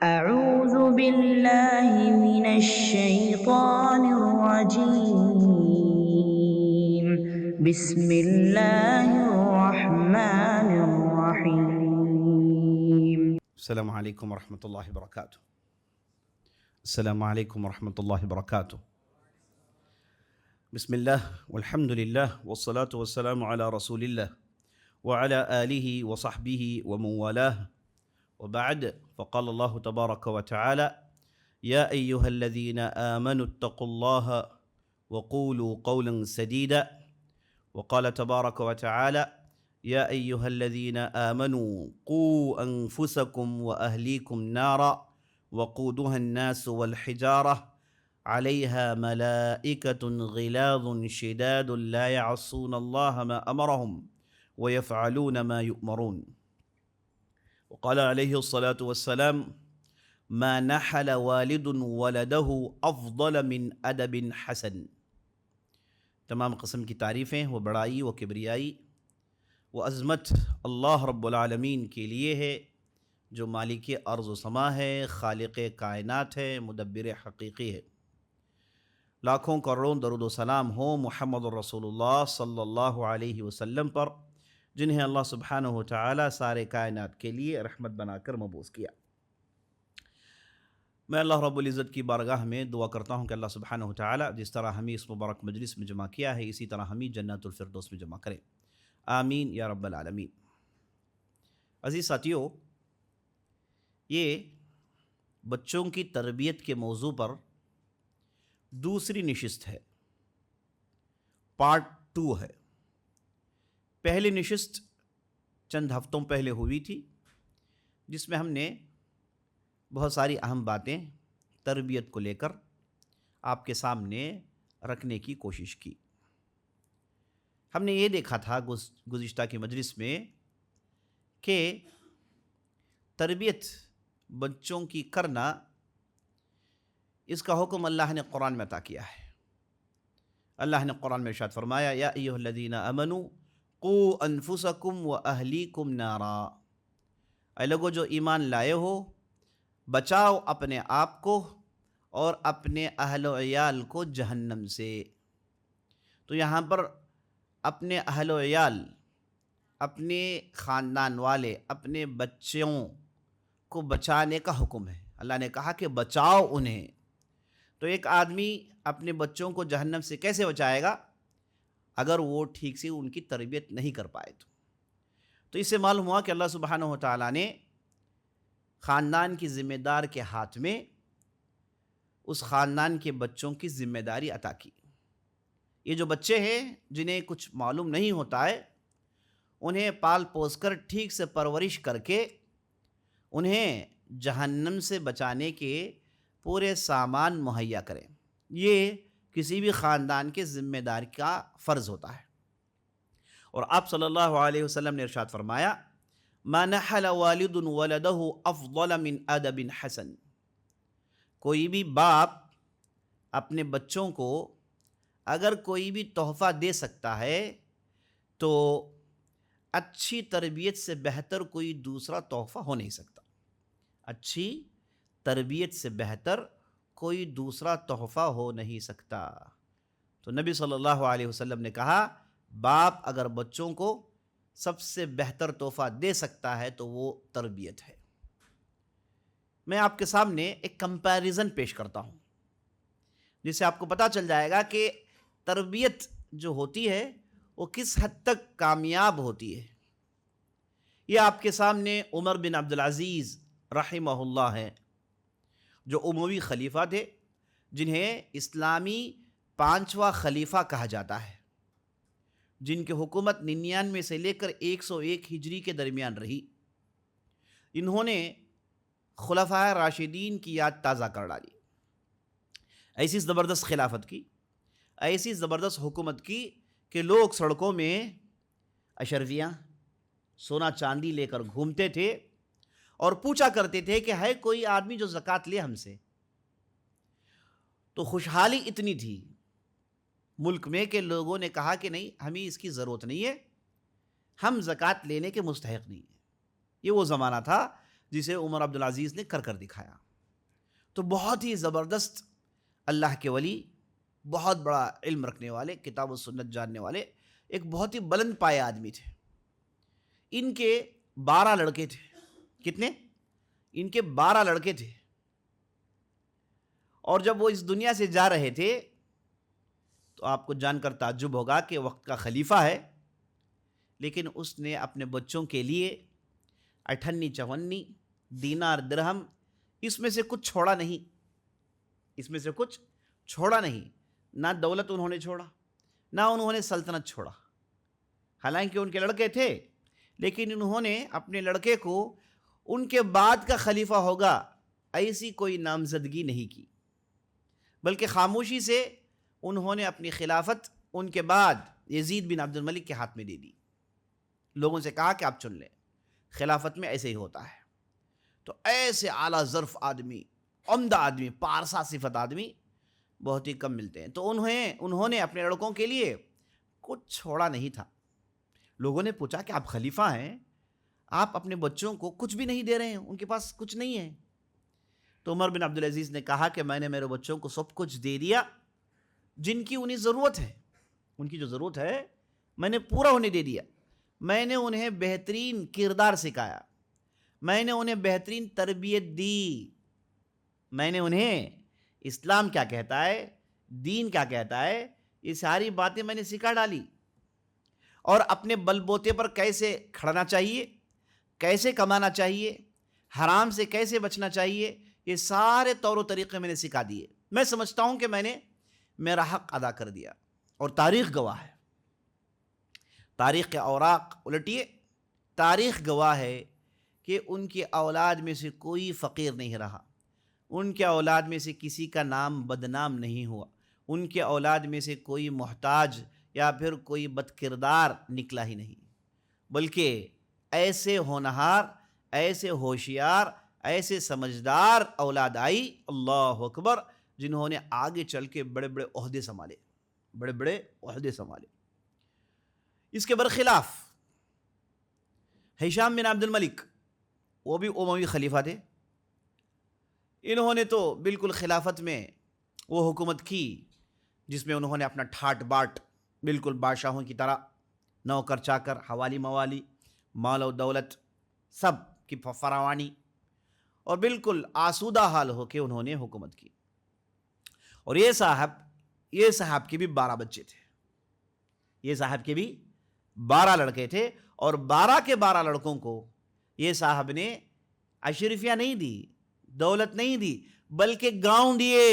أعوذ بالله من الشيطان الرجيم. بسم الله الرحمن الرحيم. السلام عليكم ورحمة الله وبركاته. السلام عليكم ورحمة الله وبركاته. بسم الله والحمد لله والصلاة والسلام على رسول الله وعلى آله وصحبه ومن والاه، وبعد، فقال الله تبارك وتعالى: يا أيها الذين آمنوا اتقوا الله وقولوا قولا سديدا. وقال تبارك وتعالى: يا أيها الذين آمنوا قوا أنفسكم وأهليكم نارا وقودها الناس والحجارة عليها ملائكة غلاظ شداد لا يعصون الله ما أمرهم ويفعلون ما يؤمرون. وقال عليه الصلاة والسلام: ما نحل والد ولده أفضل من أدب حسن. تمام قسم کی تعریفیں، وہ بڑائی، وہ کبریائی، وہ عظمت اللہ رب العالمین کے لیے ہے، جو مالک ارض و سما ہے، خالق کائنات ہے، مدبر حقیقی ہے۔ لاکھوں کروڑوں درود و سلام ہو محمد الرسول اللہ صلی اللہ علیہ وسلم پر، جنہیں اللہ سبحانہ و تعالی سارے کائنات کے لیے رحمت بنا کر مبعوث کیا۔ میں اللہ رب العزت کی بارگاہ میں دعا کرتا ہوں کہ اللہ سبحانہ و تعالی جس طرح ہمیں اس مبارک مجلس میں جمع کیا ہے، اسی طرح ہمیں جنت الفردوس میں جمع کرے، آمین یا رب العالمین۔ عزیز ساتھیو، یہ بچوں کی تربیت کے موضوع پر دوسری نشست ہے، پارٹ 2 ہے۔ پہلی نشست چند ہفتوں پہلے ہوئی تھی، جس میں ہم نے بہت ساری اہم باتیں تربیت کو لے کر آپ کے سامنے رکھنے کی کوشش کی۔ ہم نے یہ دیکھا تھا گزشتہ کی مجلس میں کہ تربیت بچوں کی کرنا، اس کا حکم اللہ نے قرآن میں عطا کیا ہے۔ اللہ نے قرآن میں ارشاد فرمایا: یا ایھا الذین آمنوا قوا انفسکم واہلیکم نارا، اے لوگو جو ایمان لائے ہو، بچاؤ اپنے آپ کو اور اپنے اہل و عیال کو جہنم سے۔ تو یہاں پر اپنے اہل و عیال، اپنے خاندان والے، اپنے بچوں کو بچانے کا حکم ہے۔ اللہ نے کہا کہ بچاؤ انہیں۔ تو ایک آدمی اپنے بچوں کو جہنم سے کیسے بچائے گا اگر وہ ٹھیک سے ان کی تربیت نہیں کر پائے؟ تو اس سے معلوم ہوا کہ اللہ سبحانہ و تعالیٰ نے خاندان کی ذمہ دار کے ہاتھ میں اس خاندان کے بچوں کی ذمہ داری عطا کی۔ یہ جو بچے ہیں جنہیں کچھ معلوم نہیں ہوتا ہے، انہیں پال پوس کر ٹھیک سے پرورش کر کے انہیں جہنم سے بچانے کے پورے سامان مہیا کریں، یہ کسی بھی خاندان کے ذمہ دار کا فرض ہوتا ہے۔ اور آپ صلی اللہ علیہ وسلم نے ارشاد فرمایا: ما نحل والد ولدہ افضل من ادب حسن۔ کوئی بھی باپ اپنے بچوں کو اگر کوئی بھی تحفہ دے سکتا ہے تو اچھی تربیت سے بہتر کوئی دوسرا تحفہ ہو نہیں سکتا۔ اچھی تربیت سے بہتر کوئی دوسرا تحفہ ہو نہیں سکتا۔ تو نبی صلی اللہ علیہ وسلم نے کہا، باپ اگر بچوں کو سب سے بہتر تحفہ دے سکتا ہے تو وہ تربیت ہے۔ میں آپ کے سامنے ایک کمپیریزن پیش کرتا ہوں، جس سے آپ کو پتہ چل جائے گا کہ تربیت جو ہوتی ہے وہ کس حد تک کامیاب ہوتی ہے۔ یہ آپ کے سامنے عمر بن عبدالعزیز رحمہ اللہ ہے، جو اموی خلیفہ تھے، جنہیں اسلامی 5واں خلیفہ کہا جاتا ہے، جن کی حکومت 99 سے لے کر 101 ہجری کے درمیان رہی۔ انہوں نے خلفائے راشدین کی یاد تازہ کر ڈالی، ایسی زبردست خلافت کی، ایسی زبردست حکومت کی کہ لوگ سڑکوں میں اشرفیاں، سونا چاندی لے کر گھومتے تھے اور پوچھا کرتے تھے کہ ہے کوئی آدمی جو زکوٰۃ لے ہم سے۔ تو خوشحالی اتنی تھی ملک میں کہ لوگوں نے کہا کہ نہیں، ہمیں اس کی ضرورت نہیں ہے، ہم زکوٰۃ لینے کے مستحق نہیں ہیں۔ یہ وہ زمانہ تھا جسے عمر عبدالعزیز نے کر دکھایا۔ تو بہت ہی زبردست اللہ کے ولی، بہت بڑا علم رکھنے والے، کتاب و سنت جاننے والے، ایک بہت ہی بلند پائے آدمی تھے۔ ان کے 12 لڑکے تھے۔ کتنے؟ ان کے 12 لڑکے تھے۔ اور جب وہ اس دنیا سے جا رہے تھے تو آپ کو جان کر تعجب ہوگا کہ وقت کا خلیفہ ہے، لیکن اس نے اپنے بچوں کے لیے 58 54 دینار درہم، اس میں سے کچھ چھوڑا نہیں، اس میں سے کچھ چھوڑا نہیں۔ نہ دولت انہوں نے چھوڑا، نہ انہوں نے سلطنت چھوڑا۔ حالانکہ ان کے لڑکے تھے، لیکن انہوں نے اپنے لڑکے کو ان کے بعد کا خلیفہ ہوگا ایسی کوئی نامزدگی نہیں کی، بلکہ خاموشی سے انہوں نے اپنی خلافت ان کے بعد یزید بن عبد الملک کے ہاتھ میں دے دی۔ لوگوں سے کہا کہ آپ چن لیں، خلافت میں ایسے ہی ہوتا ہے۔ تو ایسے اعلیٰ ظرف آدمی، عمدہ آدمی، پارسا صفت آدمی بہت ہی کم ملتے ہیں۔ تو انہوں نے اپنے لڑکوں کے لیے کچھ چھوڑا نہیں تھا۔ لوگوں نے پوچھا کہ آپ خلیفہ ہیں، آپ اپنے بچوں کو کچھ بھی نہیں دے رہے ہیں، ان کے پاس کچھ نہیں ہے۔ تو عمر بن عبدالعزیز نے کہا کہ میں نے میرے بچوں کو سب کچھ دے دیا جن کی انہیں ضرورت ہے، ان کی جو ضرورت ہے میں نے پورا انہیں دے دیا۔ میں نے انہیں بہترین کردار سکھایا، میں نے انہیں بہترین تربیت دی، میں نے انہیں اسلام کیا کہتا ہے، دین کیا کہتا ہے، یہ ساری باتیں میں نے سکھا ڈالی۔ اور اپنے بل بوتے پر کیسے کھڑنا چاہیے، کیسے کمانا چاہیے، حرام سے کیسے بچنا چاہیے، یہ سارے طور و طریقے میں نے سکھا دیے۔ میں سمجھتا ہوں کہ میں نے میرا حق ادا کر دیا، اور تاریخ گواہ ہے۔ تاریخ کے اوراق الٹیے، تاریخ گواہ ہے کہ ان کی اولاد میں سے کوئی فقیر نہیں رہا، ان کے اولاد میں سے کسی کا نام بدنام نہیں ہوا، ان کے اولاد میں سے کوئی محتاج یا پھر کوئی بد کردار نکلا ہی نہیں، بلکہ ایسے ہونہار، ایسے ہوشیار، ایسے سمجھدار اولاد آئی، اللہ اکبر، جنہوں نے آگے چل کے بڑے بڑے عہدے سنبھالے، بڑے بڑے عہدے سنبھالے۔ اس کے برخلاف ہشام بن عبد الملک، وہ بھی اموی خلیفہ تھے، انہوں نے تو بالکل خلافت میں وہ حکومت کی جس میں انہوں نے اپنا ٹھاٹ باٹ بالکل بادشاہوں کی طرح، نوکر چاکر، حوالی موالی، مال و دولت سب کی فراوانی، اور بالکل آسودہ حال ہو کے انہوں نے حکومت کی۔ اور یہ صاحب کے بھی 12 بچے تھے، یہ صاحب کے بھی 12 لڑکے تھے، اور 12 کے 12 لڑکوں کو یہ صاحب نے اشرفیہ نہیں دی، دولت نہیں دی، بلکہ گاؤں دیے،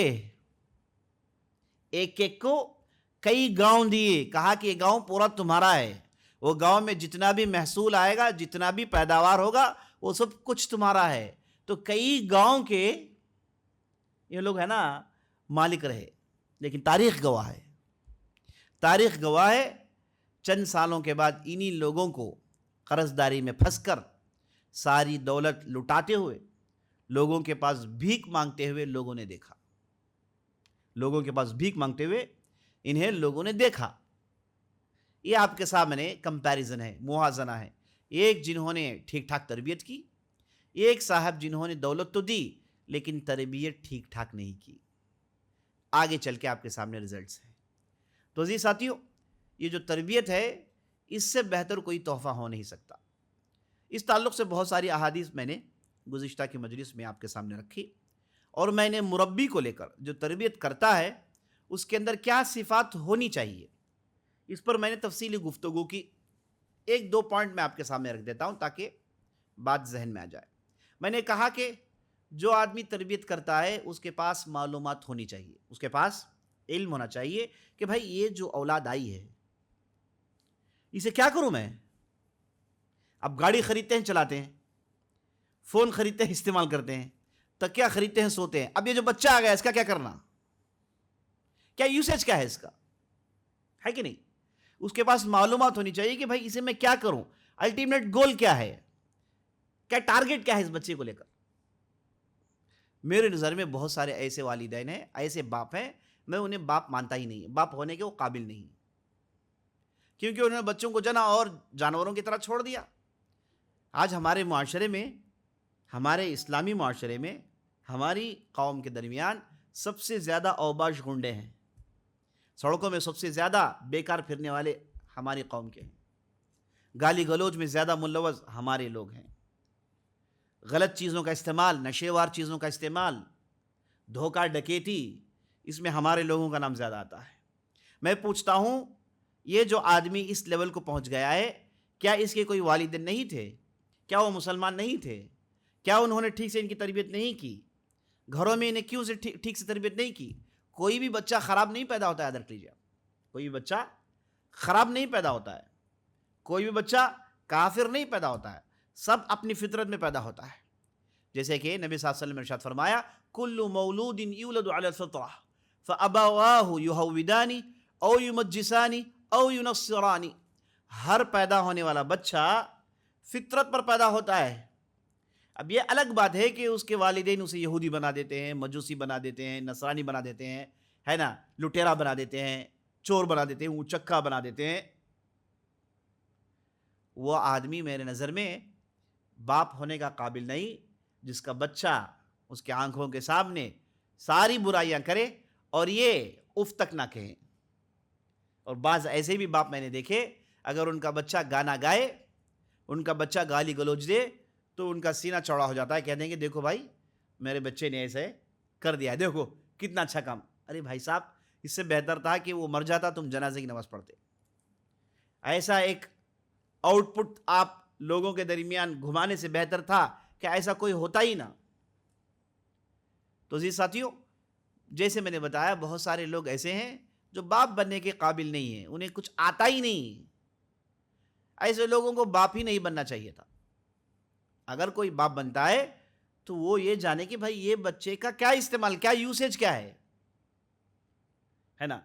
ایک ایک کو کئی گاؤں دیے، کہا کہ یہ گاؤں پورا تمہارا ہے، وہ گاؤں میں جتنا بھی محصول آئے گا، جتنا بھی پیداوار ہوگا، وہ سب کچھ تمہارا ہے۔ تو کئی گاؤں کے یہ لوگ ہیں نا مالک رہے، لیکن تاریخ گواہ ہے، تاریخ گواہ ہے، چند سالوں کے بعد انہی لوگوں کو قرض داری میں پھنس کر ساری دولت لٹاتے ہوئے، لوگوں کے پاس بھیک مانگتے ہوئے لوگوں نے دیکھا، لوگوں کے پاس بھیک مانگتے ہوئے انہیں لوگوں نے دیکھا۔ یہ آپ کے سامنے کمپیریزن ہے، موازنہ ہے، ایک جنہوں نے ٹھیک ٹھاک تربیت کی، ایک صاحب جنہوں نے دولت تو دی لیکن تربیت ٹھیک ٹھاک نہیں کی۔ آگے چل کے آپ کے سامنے رزلٹس ہیں۔ تو عزیز ساتھیو، یہ جو تربیت ہے، اس سے بہتر کوئی تحفہ ہو نہیں سکتا۔ اس تعلق سے بہت ساری احادیث میں نے گزشتہ کی مجلس میں آپ کے سامنے رکھی، اور میں نے مربی کو لے کر، جو تربیت کرتا ہے، اس کے اندر کیا صفات ہونی چاہیے، اس پر میں نے تفصیلی گفتگو کی۔ 1-2 پوائنٹ میں آپ کے سامنے رکھ دیتا ہوں تاکہ بات ذہن میں آ جائے۔ میں نے کہا کہ جو آدمی تربیت کرتا ہے اس کے پاس معلومات ہونی چاہیے، اس کے پاس علم ہونا چاہیے کہ بھائی یہ جو اولاد آئی ہے اسے کیا کروں میں۔ اب گاڑی خریدتے ہیں، چلاتے ہیں، فون خریدتے ہیں، استعمال کرتے ہیں، تکیہ خریدتے ہیں، سوتے ہیں، اب یہ جو بچہ آ گیا اس کا کیا کرنا، کیا یوسیج کیا ہے اس کا، ہے کہ نہیں؟ اس کے پاس معلومات ہونی چاہیے کہ بھائی اسے میں کیا کروں، الٹیمیٹ گول کیا ہے، کیا ٹارگٹ کیا ہے اس بچے کو لے کر۔ میرے نظر میں بہت سارے ایسے والدین ہیں، ایسے باپ ہیں، میں انہیں باپ مانتا ہی نہیں، باپ ہونے کے وہ قابل نہیں، کیونکہ انہوں نے بچوں کو جنا اور جانوروں کی طرح چھوڑ دیا۔ آج ہمارے معاشرے میں ہمارے اسلامی معاشرے میں ہماری قوم کے درمیان سب سے زیادہ اوباش گنڈے ہیں، سڑکوں میں سب سے زیادہ بیکار پھرنے والے ہماری قوم کے ہیں، گالی گلوچ میں زیادہ ملوث ہمارے لوگ ہیں، غلط چیزوں کا استعمال، نشیوار چیزوں کا استعمال، دھوکہ ڈکیتی، اس میں ہمارے لوگوں کا نام زیادہ آتا ہے۔ میں پوچھتا ہوں، یہ جو آدمی اس لیول کو پہنچ گیا ہے، کیا اس کے کوئی والدین نہیں تھے؟ کیا وہ مسلمان نہیں تھے؟ کیا انہوں نے ٹھیک سے ان کی تربیت نہیں کی؟ گھروں میں انہیں کیوں سے ٹھیک سے تربیت نہیں کی؟ کوئی بھی بچہ خراب نہیں پیدا ہوتا ہے، یاد رکھ لیجیے، کوئی بھی بچہ خراب نہیں پیدا ہوتا ہے، کوئی بھی بچہ کافر نہیں پیدا ہوتا ہے، سب اپنی فطرت میں پیدا ہوتا ہے۔ جیسے کہ نبی صلی اللہ علیہ وسلم نے ارشاد فرمایا، کل مولود یولد علی الفطرہ فابواہ یہودانی او یمجسانی او ینصرانی، ہر پیدا ہونے والا بچہ فطرت پر پیدا ہوتا ہے۔ اب یہ الگ بات ہے کہ اس کے والدین اسے یہودی بنا دیتے ہیں، مجوسی بنا دیتے ہیں، نصرانی بنا دیتے ہیں، ہے نا، لٹیرا بنا دیتے ہیں، چور بنا دیتے ہیں، اونچکا بنا دیتے ہیں۔ وہ آدمی میرے نظر میں باپ ہونے کا قابل نہیں جس کا بچہ اس کے آنکھوں کے سامنے ساری برائیاں کرے اور یہ اف تک نہ کہیں۔ اور بعض ایسے بھی باپ میں نے دیکھے، اگر ان کا بچہ گانا گائے، ان کا بچہ گالی گلوچ دے تو ان کا سینہ چوڑا ہو جاتا ہے، کہتے ہیں کہ دیکھو بھائی میرے بچے نے ایسے کر دیا ہے، دیکھو کتنا اچھا کام۔ ارے بھائی صاحب، اس سے بہتر تھا کہ وہ مر جاتا، تم جنازے کی نماز پڑھتے۔ ایسا ایک آؤٹ پٹ آپ لوگوں کے درمیان گھمانے سے بہتر تھا کہ ایسا کوئی ہوتا ہی نہ۔ تو جی ساتھیوں، جیسے میں نے بتایا، بہت سارے لوگ ایسے ہیں جو باپ بننے کے قابل نہیں ہیں، انہیں کچھ آتا ہی نہیں۔ ایسے لوگوں کو باپ ہی نہیں بننا چاہیے تھا۔ اگر کوئی باپ بنتا ہے تو وہ یہ جانے کہ بھائی یہ بچے کا کیا استعمال، کیا یوسیج کیا ہے نا،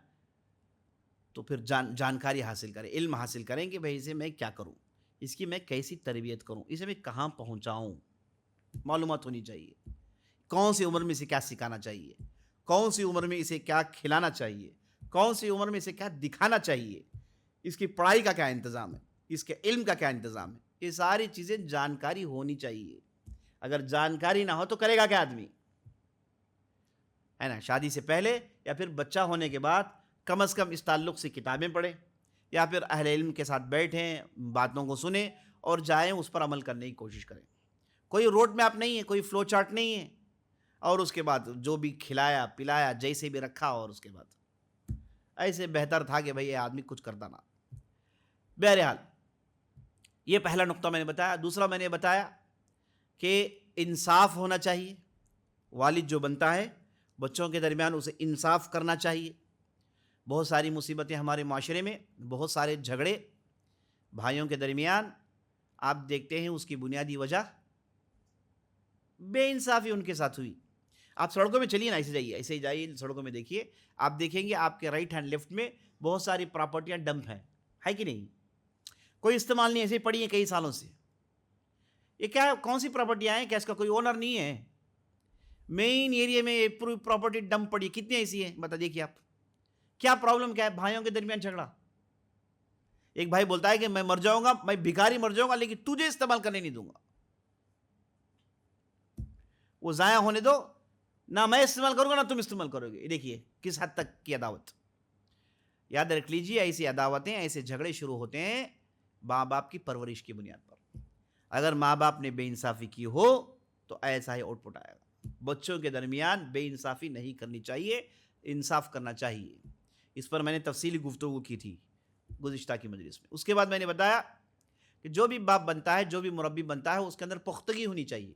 تو پھر جانکاری حاصل کریں، علم حاصل کریں کہ بھائی اسے میں کیا کروں، اس کی میں کیسی تربیت کروں، اسے میں کہاں پہنچاؤں، معلومات ہونی چاہیے، کون سی عمر میں اسے کیا سکھانا چاہیے، کون سی عمر میں اسے کیا کھلانا چاہیے، کون سی عمر میں اسے کیا دکھانا چاہیے، اس کی پڑھائی کا کیا انتظام ہے، اس کے علم کا کیا انتظام ہے، یہ ساری چیزیں جانکاری ہونی چاہیے۔ اگر جانکاری نہ ہو تو کرے گا کیا آدمی، ہے نا؟ شادی سے پہلے یا پھر بچہ ہونے کے بعد کم از کم اس تعلق سے کتابیں پڑھیں، یا پھر اہل علم کے ساتھ بیٹھیں، باتوں کو سنیں اور جائیں اس پر عمل کرنے کی کوشش کریں۔ کوئی روڈ میپ نہیں ہے، کوئی فلو چارٹ نہیں ہے، اور اس کے بعد جو بھی کھلایا پلایا جیسے بھی رکھا، اور اس کے بعد ایسے بہتر تھا کہ بھئی یہ آدمی کچھ کرتا نہ۔ بہرحال یہ پہلا نقطہ میں نے بتایا۔ دوسرا میں نے بتایا کہ انصاف ہونا چاہیے، والد جو بنتا ہے بچوں کے درمیان اسے انصاف کرنا چاہیے۔ بہت ساری مصیبتیں ہمارے معاشرے میں، بہت سارے جھگڑے بھائیوں کے درمیان آپ دیکھتے ہیں، اس کی بنیادی وجہ بے انصافی ان کے ساتھ ہوئی۔ آپ سڑکوں میں چلیے نا، ایسے ہی جائیے سڑکوں میں، دیکھیے، آپ دیکھیں گے آپ کے رائٹ ہینڈ لیفٹ میں بہت ساری پراپرٹیاں ڈمپ ہیں، ہے کہ نہیں؟ کوئی استعمال نہیں، ایسے ہی پڑی ہیں کئی سالوں سے۔ یہ کیا، کون سی پراپرٹیاں ہیں؟ کیا اس کا کوئی اونر نہیں ہے؟ مین ایریا میں پوری پراپرٹی ڈمپ پڑی، کتنی ایسی ہیں بتا دیکھیے آپ، کیا پرابلم کیا ہے؟ بھائیوں کے درمیان جھگڑا۔ ایک بھائی بولتا ہے کہ میں مر جاؤں گا، میں بھکاری مر جاؤں گا، لیکن تجھے استعمال کرنے نہیں دوں گا، وہ ضائع ہونے دو، نہ میں استعمال کروں گا نہ تم استعمال کرو گے۔ دیکھیے کس حد تک کی عداوت۔ یاد رکھ لیجیے، ایسی عداوتیں، ایسے جھگڑے شروع ہوتے ہیں ماں باپ کی پرورش کی بنیاد پر۔ اگر ماں باپ نے بے انصافی کی ہو تو ایسا ہی آؤٹ پٹ آئے گا۔ بچوں کے درمیان بے انصافی نہیں کرنی چاہیے، انصاف کرنا چاہیے۔ اس پر میں نے تفصیلی گفتگو کی تھی گزشتہ کی مجلس میں۔ اس کے بعد میں نے بتایا کہ جو بھی باپ بنتا ہے، جو بھی مربی بنتا ہے، اس کے اندر پختگی ہونی چاہیے،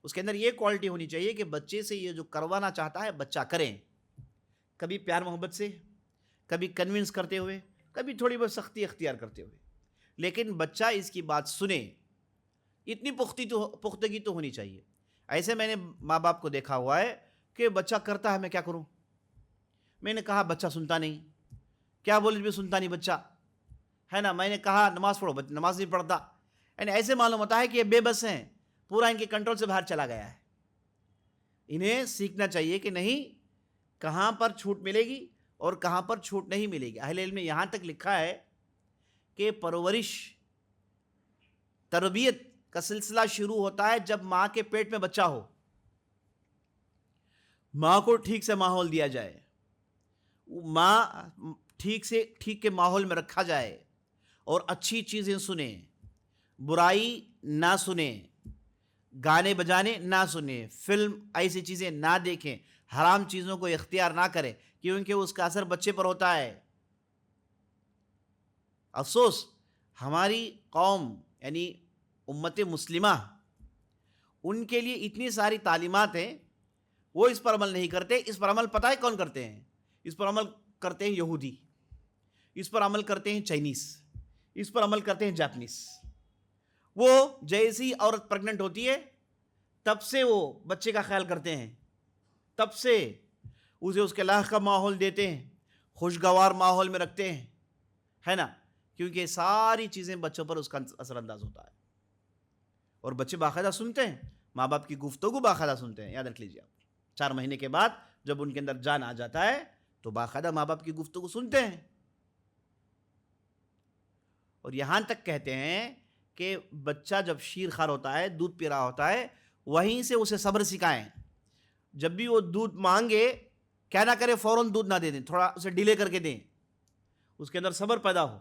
اس کے اندر یہ کوالٹی ہونی چاہیے کہ بچے سے یہ جو کروانا چاہتا ہے بچہ کریں، کبھی پیار محبت سے، کبھی کنونس کرتے ہوئے، کبھی تھوڑی بہت سختی اختیار کرتے ہوئے، لیکن بچہ اس کی بات سنے، اتنی پختگی تو ہونی چاہیے۔ ایسے میں نے ماں باپ کو دیکھا ہوا ہے کہ بچہ کرتا ہے، میں کیا کروں؟ میں نے کہا بچہ سنتا نہیں، کیا بولے بھی سنتا نہیں بچہ، ہے نا۔ میں نے کہا نماز پڑھو، نماز نہیں پڑھتا، یعنی ایسے معلوم ہوتا ہے کہ یہ بے بس ہیں، پورا ان کے کنٹرول سے باہر چلا گیا ہے۔ انہیں سیکھنا چاہیے کہ نہیں، کہاں پر چھوٹ ملے گی اور کہاں پر چھوٹ نہیں ملے گی۔ اہل علم نے یہاں تک لکھا ہے کہ پرورش، تربیت کا سلسلہ شروع ہوتا ہے جب ماں کے پیٹ میں بچہ ہو. ماں کو ٹھیک سے ماحول دیا جائے, ماں ٹھیک کے ماحول میں رکھا جائے اور اچھی چیزیں سنیں, برائی نہ سنیں, گانے بجانے نہ سنیں, فلم ایسی چیزیں نہ دیکھیں, حرام چیزوں کو اختیار نہ کریں, کیونکہ اس کا اثر بچے پر ہوتا ہے. افسوس ہماری قوم یعنی امت مسلمہ, ان کے لیے اتنی ساری تعلیمات ہیں, وہ اس پر عمل نہیں کرتے. اس پر عمل پتہ ہے کون کرتے ہیں؟ اس پر عمل کرتے ہیں یہودی, اس پر عمل کرتے ہیں چائنیز, اس پر عمل کرتے ہیں جاپنیز. وہ جیسی عورت پریگننٹ ہوتی ہے تب سے وہ بچے کا خیال کرتے ہیں, تب سے اسے اس کے لاحق کا ماحول دیتے ہیں, خوشگوار ماحول میں رکھتے ہیں, ہے نا, کیونکہ ساری چیزیں بچوں پر اس کا اثر انداز ہوتا ہے. اور بچے باقاعدہ سنتے ہیں, ماں باپ کی گفتگو باقاعدہ سنتے ہیں. یاد رکھ لیجیے آپ, 4 مہینے کے بعد جب ان کے اندر جان آ جاتا ہے تو باقاعدہ ماں باپ کی گفتگو سنتے ہیں. اور یہاں تک کہتے ہیں کہ بچہ جب شیر خوار ہوتا ہے, دودھ پی رہا ہوتا ہے, وہیں سے اسے صبر سکھائیں. جب بھی وہ دودھ مانگے کیا نہ کرے فوراً دودھ نہ دے دیں, تھوڑا اسے ڈیلے کر کے دیں, اس کے اندر صبر پیدا ہو,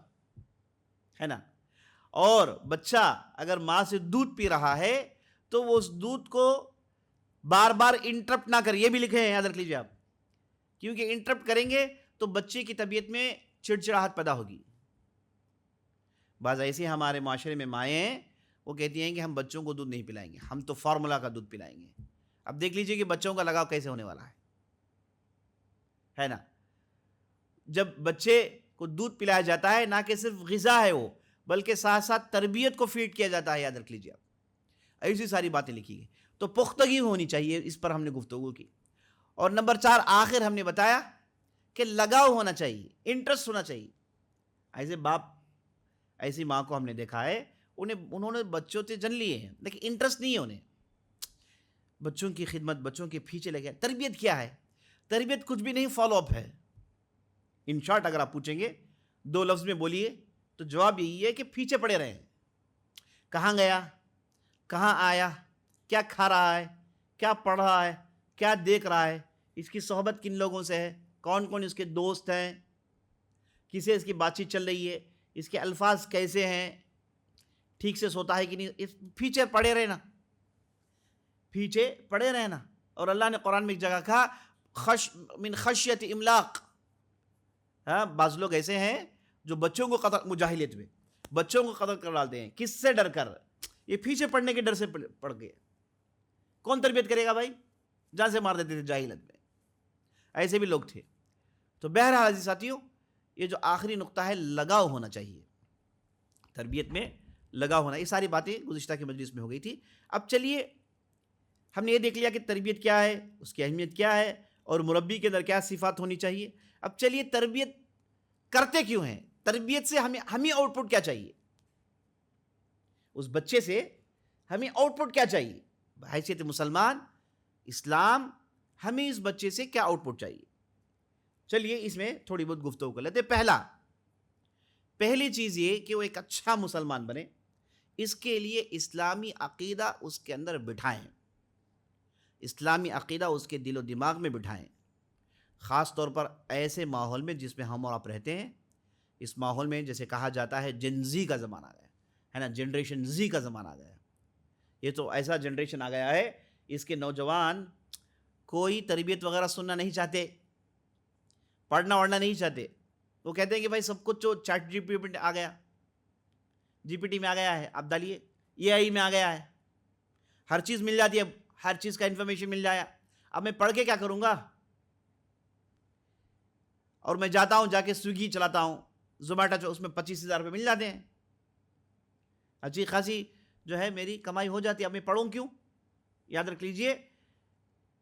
ہے نا. اور بچہ اگر ماں سے دودھ پی رہا ہے تو وہ اس دودھ کو بار بار انٹرپٹ نہ کرے, یہ بھی لکھے ہیں, یاد رکھ لیجیے آپ, کیونکہ انٹرپٹ کریں گے تو بچے کی طبیعت میں چڑچڑاہٹ پیدا ہوگی. بعض ایسے ہمارے معاشرے میں مائیں ہیں, وہ کہتی ہیں کہ ہم بچوں کو دودھ نہیں پلائیں گے, ہم تو فارمولا کا دودھ پلائیں گے. اب دیکھ لیجئے کہ بچوں کا لگاؤ کیسے ہونے والا ہے نا. جب بچے کو دودھ پلایا جاتا ہے, نہ کہ صرف غذا ہے وہ, بلکہ ساتھ ساتھ تربیت کو فیڈ کیا جاتا ہے. یاد رکھ لیجئے آپ, ایسی ساری باتیں لکھی گئی. تو پختگی ہونی چاہیے, اس پر ہم نے گفتگو کی. اور نمبر 4 آخر ہم نے بتایا کہ لگاؤ ہونا چاہیے, انٹرسٹ ہونا چاہیے. ایسے باپ ایسی ماں کو ہم نے دیکھا ہے, انہوں نے بچوں سے جن لیے ہیں لیکن انٹرسٹ نہیں ہے انہیں, بچوں کی خدمت, بچوں کے پیچھے لگے. تربیت کیا ہے؟ تربیت کچھ بھی نہیں, فالو اپ ہے. ان شارٹ اگر آپ پوچھیں گے 2 لفظ میں بولیے تو جواب یہی ہے کہ پیچھے پڑے رہیں. کہاں گیا, کہاں آیا, کیا کھا رہا ہے, کیا پڑھ رہا ہے, کیا دیکھ رہا ہے, اس کی صحبت کن لوگوں سے ہے, کون کون اس کے دوست ہیں, کسے اس کی بات چیت چل رہی ہے, اس کے الفاظ کیسے ہیں, ٹھیک سے سوتا ہے کہ نہیں. پیچھے پڑے رہنا, پیچھے پڑے رہنا. اور اللہ نے قرآن میں ایک جگہ کہا من خشیت املاق. ہاں, بعض لوگ ایسے ہیں جو بچوں کو قتل, مجاہلیت میں بچوں کو قتل کر ڈالتے ہیں. کس سے ڈر کر؟ یہ پیچھے پڑنے کے ڈر سے پڑ گئے. کون تربیت کرے گا بھائی؟ جان سے مار دیتے تھے جاہلیت میں, ایسے بھی لوگ تھے. تو بہرحال عزیز ساتھیوں, یہ جو آخری نقطہ ہے, لگاؤ ہونا چاہیے, تربیت میں لگاؤ ہونا. یہ ساری باتیں گزشتہ کی مجلس میں ہو گئی تھی. اب چلیے ہم نے یہ دیکھ لیا کہ تربیت کیا ہے, اس کی اہمیت کیا ہے, اور مربی کے اندر کیا صفات ہونی چاہیے. اب چلیے تربیت کرتے کیوں ہیں, تربیت سے ہمیں آؤٹ پٹ کیا چاہیے, اس بچے سے ہمیں آؤٹ پٹ کیا چاہیے. حیثیت مسلمان اسلام ہمیں اس بچے سے کیا آؤٹ پٹ چاہیے. چلیے اس میں تھوڑی بہت گفتگو کر لیتے. پہلی چیز یہ کہ وہ ایک اچھا مسلمان بنے, اس کے لیے اسلامی عقیدہ اس کے اندر بٹھائیں, اسلامی عقیدہ اس کے دل و دماغ میں بٹھائیں. خاص طور پر ایسے ماحول میں جس میں ہم اور آپ رہتے ہیں. اس ماحول میں جیسے کہا جاتا ہے جن زی کا زمانہ آ گیا ہے نا, جنریشن زی کا زمانہ آ گیا. یہ تو ایسا جنریشن آ گیا ہے, اس کے نوجوان کوئی تربیت وغیرہ سننا نہیں چاہتے, پڑھنا وڑھنا نہیں چاہتے. وہ کہتے ہیں کہ بھائی سب کچھ جو چیٹ جی پی ٹی آ گیا, جی پی ٹی میں آ گیا ہے, آپ ڈالیے, اے آئی میں آ گیا ہے, ہر چیز مل جاتی ہے, ہر چیز کا انفارمیشن مل جایا. اب میں پڑھ کے کیا کروں گا؟ اور میں جاتا ہوں, جا کے سویگی چلاتا ہوں, زومیٹو, اس میں 25,000 روپے مل جاتے ہیں, اچھی خاصی جو ہے میری کمائی ہو جاتی ہے. اب میں پڑھوں کیوں؟ یاد رکھ لیجئے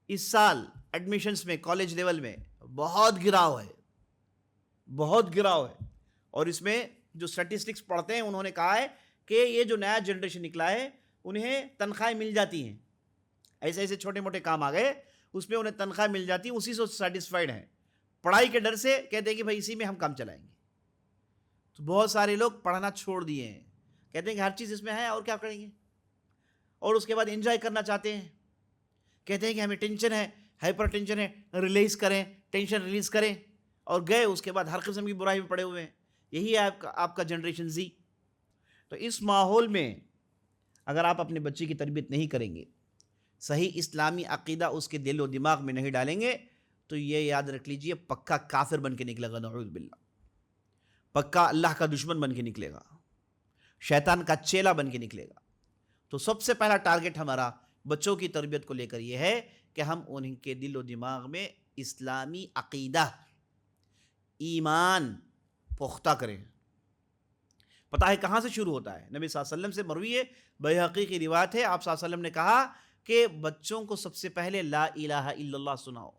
اس سال ایڈمیشنز میں کالج لیول میں بہت گراؤ ہے, بہت گراؤ ہے. اور اس میں جو سٹیٹسٹکس پڑھتے ہیں انہوں نے کہا ہے کہ یہ جو نیا جنریشن نکلا ہے انہیں تنخواہیں مل جاتی ہیں, ایسے ایسے چھوٹے موٹے کام آ گئے اس میں انہیں تنخواہ مل جاتی ہے, اسی سے سیٹسفائیڈ ہیں. پڑھائی کے ڈر سے کہتے ہیں کہ بھائی اسی میں ہم کام چلائیں گے. تو بہت سارے لوگ پڑھنا چھوڑ دیے ہیں, کہتے ہیں کہ ہر چیز اس میں ہے اور کیا کریں گے. اور اس کے بعد انجوائے کرنا چاہتے ہیں، کہتے ہیں کہ ہمیں ٹینشن ہے، ہائپر ٹینشن ہے، ریلیز کریں، ٹینشن ریلیز کریں، اور گئے اس کے بعد ہر قسم کی برائی میں پڑے ہوئے ہیں. یہی ہے آپ کا جنریشن زی. تو اس ماحول میں اگر آپ اپنے بچے کی تربیت نہیں کریں گے، صحیح اسلامی عقیدہ اس کے دل و دماغ میں نہیں ڈالیں گے، تو یہ یاد رکھ لیجئے پکا کافر بن کے نکلے گا، نعوذ باللہ. پکا اللہ کا دشمن بن کے نکلے گا، شیطان کا چیلا بن کے نکلے گا. تو سب سے پہلا ٹارگٹ ہمارا بچوں کی تربیت کو لے کر یہ ہے کہ ہم ان کے دل و دماغ میں اسلامی عقیدہ، ایمان پختہ کریں. پتہ ہے کہاں سے شروع ہوتا ہے؟ نبی صلی اللہ علیہ وسلم سے مروی ہے، بیہقی کی روایت ہے، آپ صلی اللہ علیہ وسلم نے کہا کہ بچوں کو سب سے پہلے لا الہ الا اللہ سناؤ.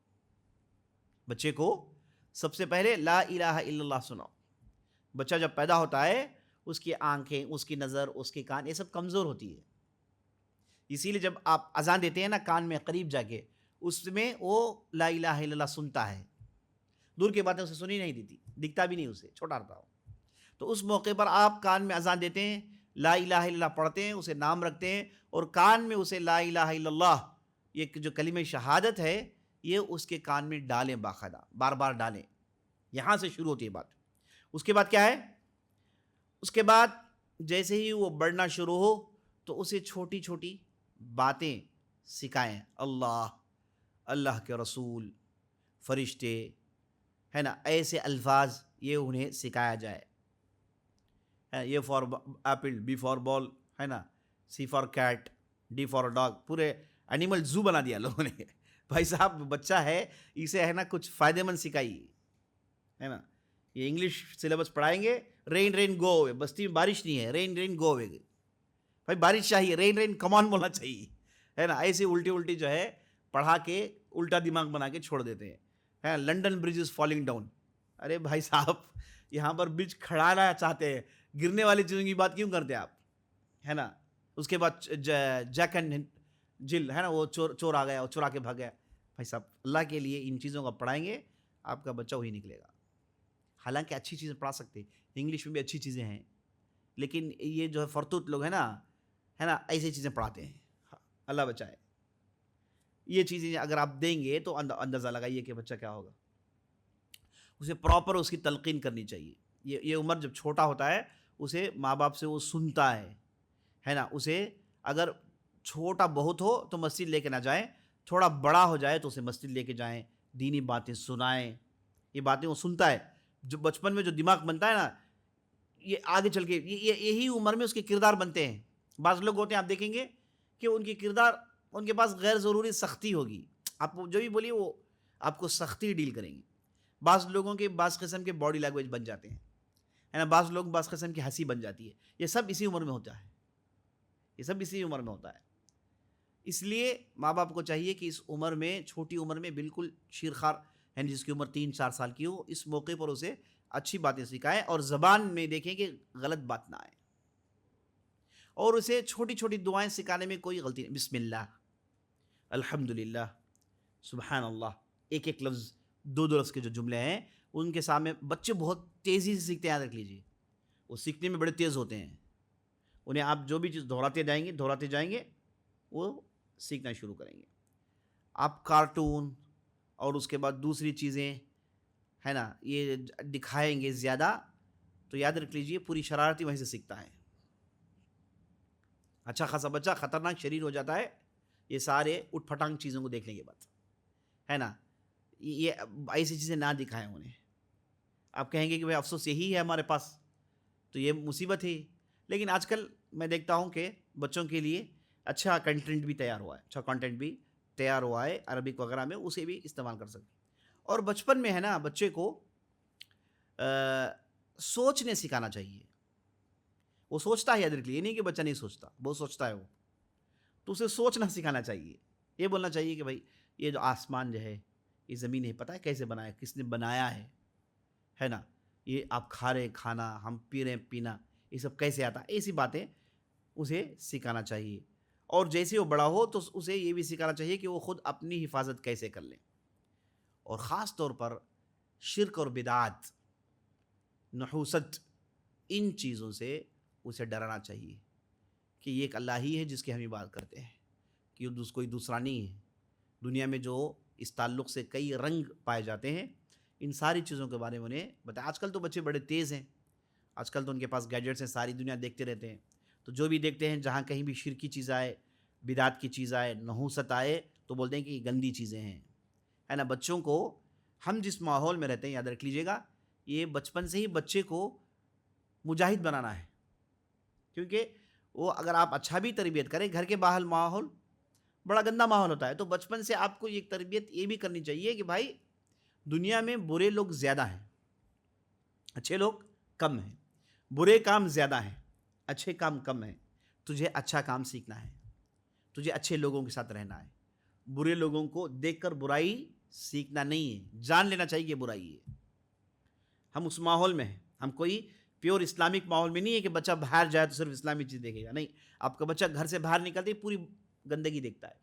بچے کو سب سے پہلے لا الہ الا اللہ سناؤ. بچہ جب پیدا ہوتا ہے اس کی آنکھیں، اس کی نظر، اس کے کان، یہ سب کمزور ہوتی ہے. اسی لیے جب آپ اذان دیتے ہیں نا کان میں قریب جا کے، اس میں وہ لا الہ الا اللہ سنتا ہے. دور کی باتیں اسے سنی نہیں دیتی، دکھتا بھی نہیں اسے، چھوٹا رہتا ہو. تو اس موقع پر آپ کان میں اذان دیتے ہیں، لا الہ الا اللہ پڑھتے ہیں، اسے نام رکھتے ہیں، اور کان میں اسے لا الہ الا اللہ، یہ جو کلمہ شہادت ہے، یہ اس کے کان میں ڈالیں، باقاعدہ بار بار ڈالیں. یہاں سے شروع ہوتی ہے بات. اس کے بعد کیا ہے؟ اس کے بعد جیسے ہی وہ بڑھنا شروع ہو تو اسے چھوٹی چھوٹی باتیں سکھائیں. اللہ کے رسول، فرشتے، ہے نا، ایسے الفاظ یہ انہیں سکھایا جائے. A for apple, B for ball, ہے نا، C for cat, D for dog, پورے اینیمل زو بنا دیا لوگوں نے. بھائی صاحب بچہ ہے، اسے ہے نا کچھ فائدے مند سکھائیے، ہے نا. یہ انگلش سلیبس پڑھائیں گے، رین رین گو اوے، بستی میں بارش نہیں ہے، رین رین گو اوے. بھائی بارش چاہیے، رین رین کمان بولنا چاہیے، ہے نا. ایسے الٹی جو ہے پڑھا کے الٹا دماغ بنا کے چھوڑ دیتے ہیں. لنڈن برج از فالنگ ڈاؤن. ارے بھائی صاحب یہاں پر برج کھڑانا چاہتے ہیں، گرنے والی چیزوں کی بات کیوں کرتے ہیں آپ، ہے نا. اس کے بعد جیک اینڈ جل، ہے نا، وہ چور آ گیا، وہ چورا کے بھاگ گیا. بھائی صاحب اللہ کے لیے ان چیزوں کا پڑھائیں گے، آپ کا بچہ وہی نکلے گا. حالانکہ اچھی چیزیں پڑھا سکتے، انگلش میں بھی اچھی چیزیں ہیں، لیکن یہ جو ہے فرتوت لوگ ہیں نا، ہے نا، ایسی چیزیں پڑھاتے ہیں. اللہ بچائے. یہ چیزیں اگر آپ دیں گے تو اندازہ لگائیے کہ بچہ کیا ہوگا. اسے پراپر اس کی تلقین کرنی چاہیے. یہ عمر جب چھوٹا ہوتا ہے اسے ماں باپ سے وہ سنتا ہے نا. اسے اگر چھوٹا بہت ہو تو مسجد لے کے نہ جائیں، تھوڑا بڑا ہو جائے تو اسے مسجد لے کے جائیں، دینی باتیں سنائیں. یہ باتیں وہ سنتا ہے. جو بچپن میں جو دماغ بنتا ہے نا، یہ آگے چل کے یہی عمر میں اس کے کردار بنتے ہیں. بعض لوگ ہوتے ہیں آپ دیکھیں گے کہ ان کی کردار، ان کے پاس غیر ضروری سختی ہوگی، آپ جو بھی بولیے وہ آپ کو سختی ڈیل کریں گے. بعض لوگوں کے بعض قسم کے باڈی لینگویج بن جاتے ہیں، ہے نا. بعض لوگ بعض قسم کی ہنسی بن جاتی ہے. یہ سب اسی عمر میں ہوتا ہے، یہ سب اسی عمر میں ہوتا ہے. اس لیے ماں باپ کو چاہیے کہ اس عمر میں، چھوٹی عمر میں، بالکل شیرخوار، یعنی جس کی عمر 3-4 سال کی ہو، اس موقع پر اسے اچھی باتیں سکھائیں، اور زبان میں دیکھیں کہ غلط بات نہ آئے. اور اسے چھوٹی چھوٹی دعائیں سکھانے میں کوئی غلطی نہیں. بسم اللہ، الحمدللہ، سبحان اللہ، ایک ایک لفظ، دو لفظ کے جو جملے ہیں ان کے سامنے بچے بہت تیزی سے سیکھتے ہیں. یاد رکھ لیجیے وہ سیکھنے میں بڑے تیز ہوتے ہیں. انہیں آپ جو بھی چیز دہراتے جائیں گے وہ سیکھنا شروع کریں گے. آپ کارٹون اور اس کے بعد دوسری چیزیں، ہے نا، یہ دکھائیں گے زیادہ تو یاد رکھ لیجیے پوری شرارتی وہیں سے سیکھتا ہے. اچھا خاصا بچہ خطرناک شریر ہو جاتا ہے یہ سارے اٹھ پھٹانگ چیزوں کو دیکھنے کے بعد، ہے نا. یہ ایسی چیزیں نہ دکھائیں انہیں. آپ کہیں گے کہ بھائی افسوس یہی ہے ہمارے پاس، تو یہ مصیبت ہے. لیکن آج کل میں دیکھتا ہوں کہ بچوں کے لیے اچھا کنٹینٹ بھی تیار ہوا ہے، عربک وغیرہ میں، اسے بھی استعمال کر سکتے. اور بچپن میں ہے نا بچے کو سوچنے سکھانا چاہیے. وہ سوچتا ہے، یاد رکھ لیے، یہ نہیں کہ بچہ نہیں سوچتا، وہ سوچتا ہے. وہ تو اسے سوچنا سکھانا چاہیے. یہ بولنا چاہیے کہ بھائی یہ جو آسمان جو ہے، یہ زمین ہے، پتہ ہے کیسے بنایا، کس نے بنایا ہے نا. یہ آپ کھا رہے کھانا، ہم پی رہے پینا، یہ سب کیسے آتا ہے. ایسی باتیں اسے سکھانا چاہیے. اور جیسے وہ بڑا ہو تو اسے یہ بھی سکھانا چاہیے کہ وہ خود اپنی حفاظت کیسے کر لیں. اور خاص طور پر شرک اور بدعات، نحوست، ان چیزوں سے اسے ڈرانا چاہیے کہ یہ ایک اللہ ہی ہے جس کی ہم عبادت کرتے ہیں، کہ کوئی دوسرا نہیں ہے۔ دنیا میں جو اس تعلق سے کئی رنگ پائے جاتے ہیں، ان ساری چیزوں کے بارے میں انہیں بتایا۔ آج کل تو بچے بڑے تیز ہیں، آج کل تو ان کے پاس گیجٹس ہیں، ساری دنیا دیکھتے رہتے ہیں، تو جو بھی دیکھتے ہیں جہاں کہیں بھی شرکی چیز آئے، بدعت کی چیز آئے، نحوست آئے، تو بولتے ہیں کہ یہ گندی چیزیں ہیں، ہے نا۔ بچوں کو ہم جس ماحول میں رہتے ہیں، یاد رکھ لیجیے گا، یہ بچپن سے ہی بچے کو مجاہد بنانا ہے، کیونکہ وہ اگر آپ اچھا بھی تربیت کریں، گھر کے باہر ماحول بڑا گندا ماحول ہوتا ہے، تو بچپن سے آپ کو ایک تربیت یہ بھی کرنی چاہیے کہ بھائی دنیا میں برے لوگ زیادہ ہیں، اچھے لوگ کم ہیں، برے کام زیادہ ہیں، اچھے کام کم ہیں۔ تجھے اچھا کام سیکھنا ہے، تجھے اچھے لوگوں کے ساتھ رہنا ہے، برے لوگوں کو دیکھ کر برائی سیکھنا نہیں ہے، جان لینا چاہیے کہ برائی ہے۔ ہم اس ماحول میں ہیں، ہم کوئی پیور اسلامک ماحول میں نہیں ہے کہ بچہ باہر جائے تو صرف اسلامی چیز دیکھے گا، نہیں۔ آپ کا بچہ گھر سے باہر نکلتے ہی پوری گندگی دیکھتا ہے،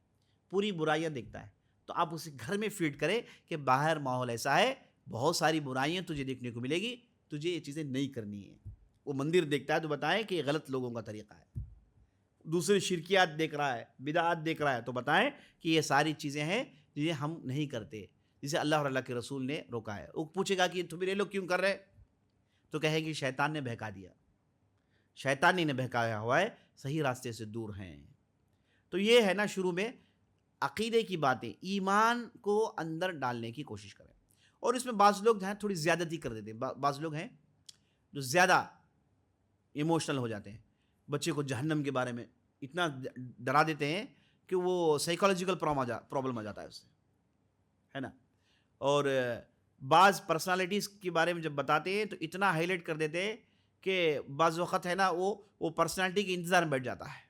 پوری برائیاں دیکھتا ہے، تو آپ اسے گھر میں فیڈ کریں کہ باہر ماحول ایسا ہے، بہت ساری برائیاں تجھے دیکھنے کو ملے گی، تجھے یہ چیزیں نہیں کرنی ہیں۔ وہ مندر دیکھتا ہے تو بتائیں کہ یہ غلط لوگوں کا طریقہ ہے، دوسرے شرکیات دیکھ رہا ہے، بدعات دیکھ رہا ہے، تو بتائیں کہ یہ ساری چیزیں ہیں جنہیں ہم نہیں کرتے، جسے اللہ اور اللہ کے رسول نے روکا ہے۔ وہ پوچھے گا کہ تم یہ لوگ کیوں کر رہے، تو کہے گی شیطان نے بہکا دیا، شیطان نے بہکایا ہوا ہے، صحیح راستے سے دور ہیں۔ تو یہ ہے نا، شروع میں عقیدے کی باتیں، ایمان کو اندر ڈالنے کی کوشش کریں۔ اور اس میں بعض لوگ جو ہیں تھوڑی زیادتی کر دیتے ہیں، بعض لوگ ہیں جو زیادہ ایموشنل ہو جاتے ہیں، بچے کو جہنم کے بارے میں اتنا ڈرا دیتے ہیں کہ وہ سائیکالوجیکل پرابلم آ جاتا ہے اس سے، ہے نا۔ اور بعض پرسنالٹیز کے بارے میں جب بتاتے ہیں تو اتنا ہائی لائٹ کر دیتے ہیں کہ بعض وقت ہے نا وہ پرسنالٹی کے انتظار میں بیٹھ جاتا ہے،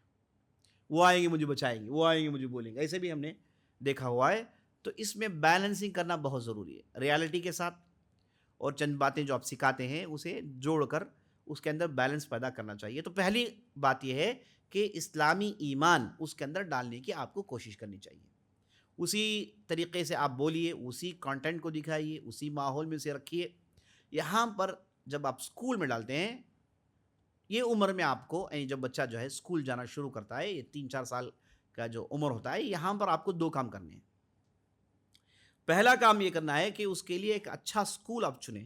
وہ آئیں گے مجھے بچائیں گے، وہ آئیں گے مجھے بولیں گے، ایسے بھی ہم نے دیکھا ہوا ہے۔ تو اس میں بیلنسنگ کرنا بہت ضروری ہے، ریالٹی کے ساتھ، اور چند باتیں جو آپ سکھاتے ہیں اسے جوڑ کر اس کے اندر بیلنس پیدا کرنا چاہیے۔ تو پہلی بات یہ ہے کہ اسلامی ایمان اس کے اندر ڈالنے کی آپ کو کوشش کرنی چاہیے، اسی طریقے سے آپ بولیے، اسی کانٹینٹ کو دکھائیے، اسی ماحول میں اسے رکھیے۔ یہاں پر جب آپ اسکول میں ڈالتے ہیں، یہ عمر میں آپ کو، یعنی جب بچہ جو ہے اسکول جانا شروع کرتا ہے، یہ 3-4 سال کا جو عمر ہوتا ہے، یہاں پر آپ کو 2 کام کرنے ہیں۔ پہلا کام یہ کرنا ہے کہ اس کے لیے ایک اچھا اسکول آپ چنیں۔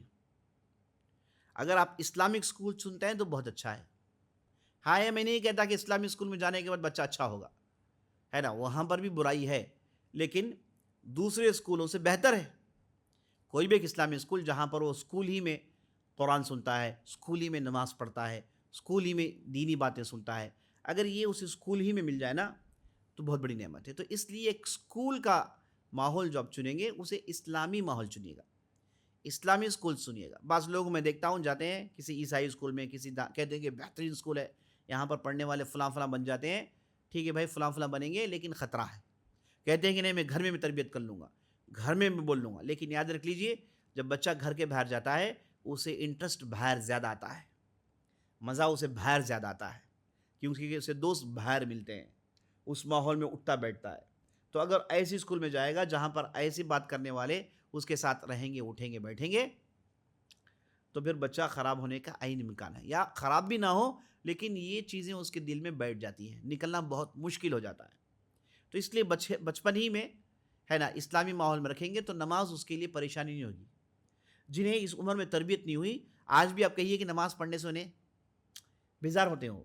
اگر آپ اسلامک اسکول چنتے ہیں تو بہت اچھا ہے۔ ہاں، یہ میں نہیں کہتا کہ اسلامی اسکول میں جانے کے بعد بچہ اچھا ہوگا، ہے نا، وہاں پر بھی برائی ہے، لیکن دوسرے اسکولوں سے بہتر ہے۔ کوئی بھی ایک اسلامی اسکول جہاں پر وہ اسکول ہی میں قرآن سنتا ہے، اسکول ہی میں نماز پڑھتا ہے، اسکول ہی میں دینی باتیں سنتا ہے، اگر یہ اس اسکول ہی میں مل جائے نا تو بہت بڑی نعمت ہے۔ تو اس لیے ایک اسکول کا ماحول جو آپ چنیں گے اسے اسلامی ماحول چنیے گا، اسلامی اسکول سنیے گا۔ بعض لوگ میں دیکھتا ہوں جاتے ہیں کسی عیسائی اسکول میں، کہتے ہیں کہ بہترین اسکول ہے، یہاں پر پڑھنے والے فلاں فلاں بن جاتے ہیں۔ ٹھیک ہے بھائی، فلاں فلاں بنیں گے، لیکن خطرہ ہے۔ کہتے ہیں کہ نہیں، میں گھر میں تربیت کر لوں گا، گھر میں بول لوں گا، لیکن یاد رکھ لیجئے، جب بچہ گھر کے باہر جاتا ہے اسے انٹرسٹ باہر زیادہ آتا ہے، مزہ اسے باہر زیادہ آتا ہے، کیونکہ اسے دوست باہر ملتے ہیں، اس ماحول میں اٹھتا بیٹھتا ہے۔ تو اگر ایسی اسکول میں جائے گا جہاں پر ایسی بات کرنے والے اس کے ساتھ رہیں گے، اٹھیں گے، بیٹھیں گے، تو پھر بچہ خراب ہونے کا عین امکان ہے، یا خراب بھی نہ ہو لیکن یہ چیزیں اس کے دل میں بیٹھ جاتی ہیں، نکلنا بہت مشکل ہو جاتا ہے۔ تو اس لیے بچپن ہی میں ہے نا اسلامی ماحول میں رکھیں گے تو نماز اس کے لیے پریشانی نہیں ہوگی۔ جنہیں اس عمر میں تربیت نہیں ہوئی، آج بھی آپ کہیے کہ نماز پڑھنے سے انہیں بیزار ہوتے ہو،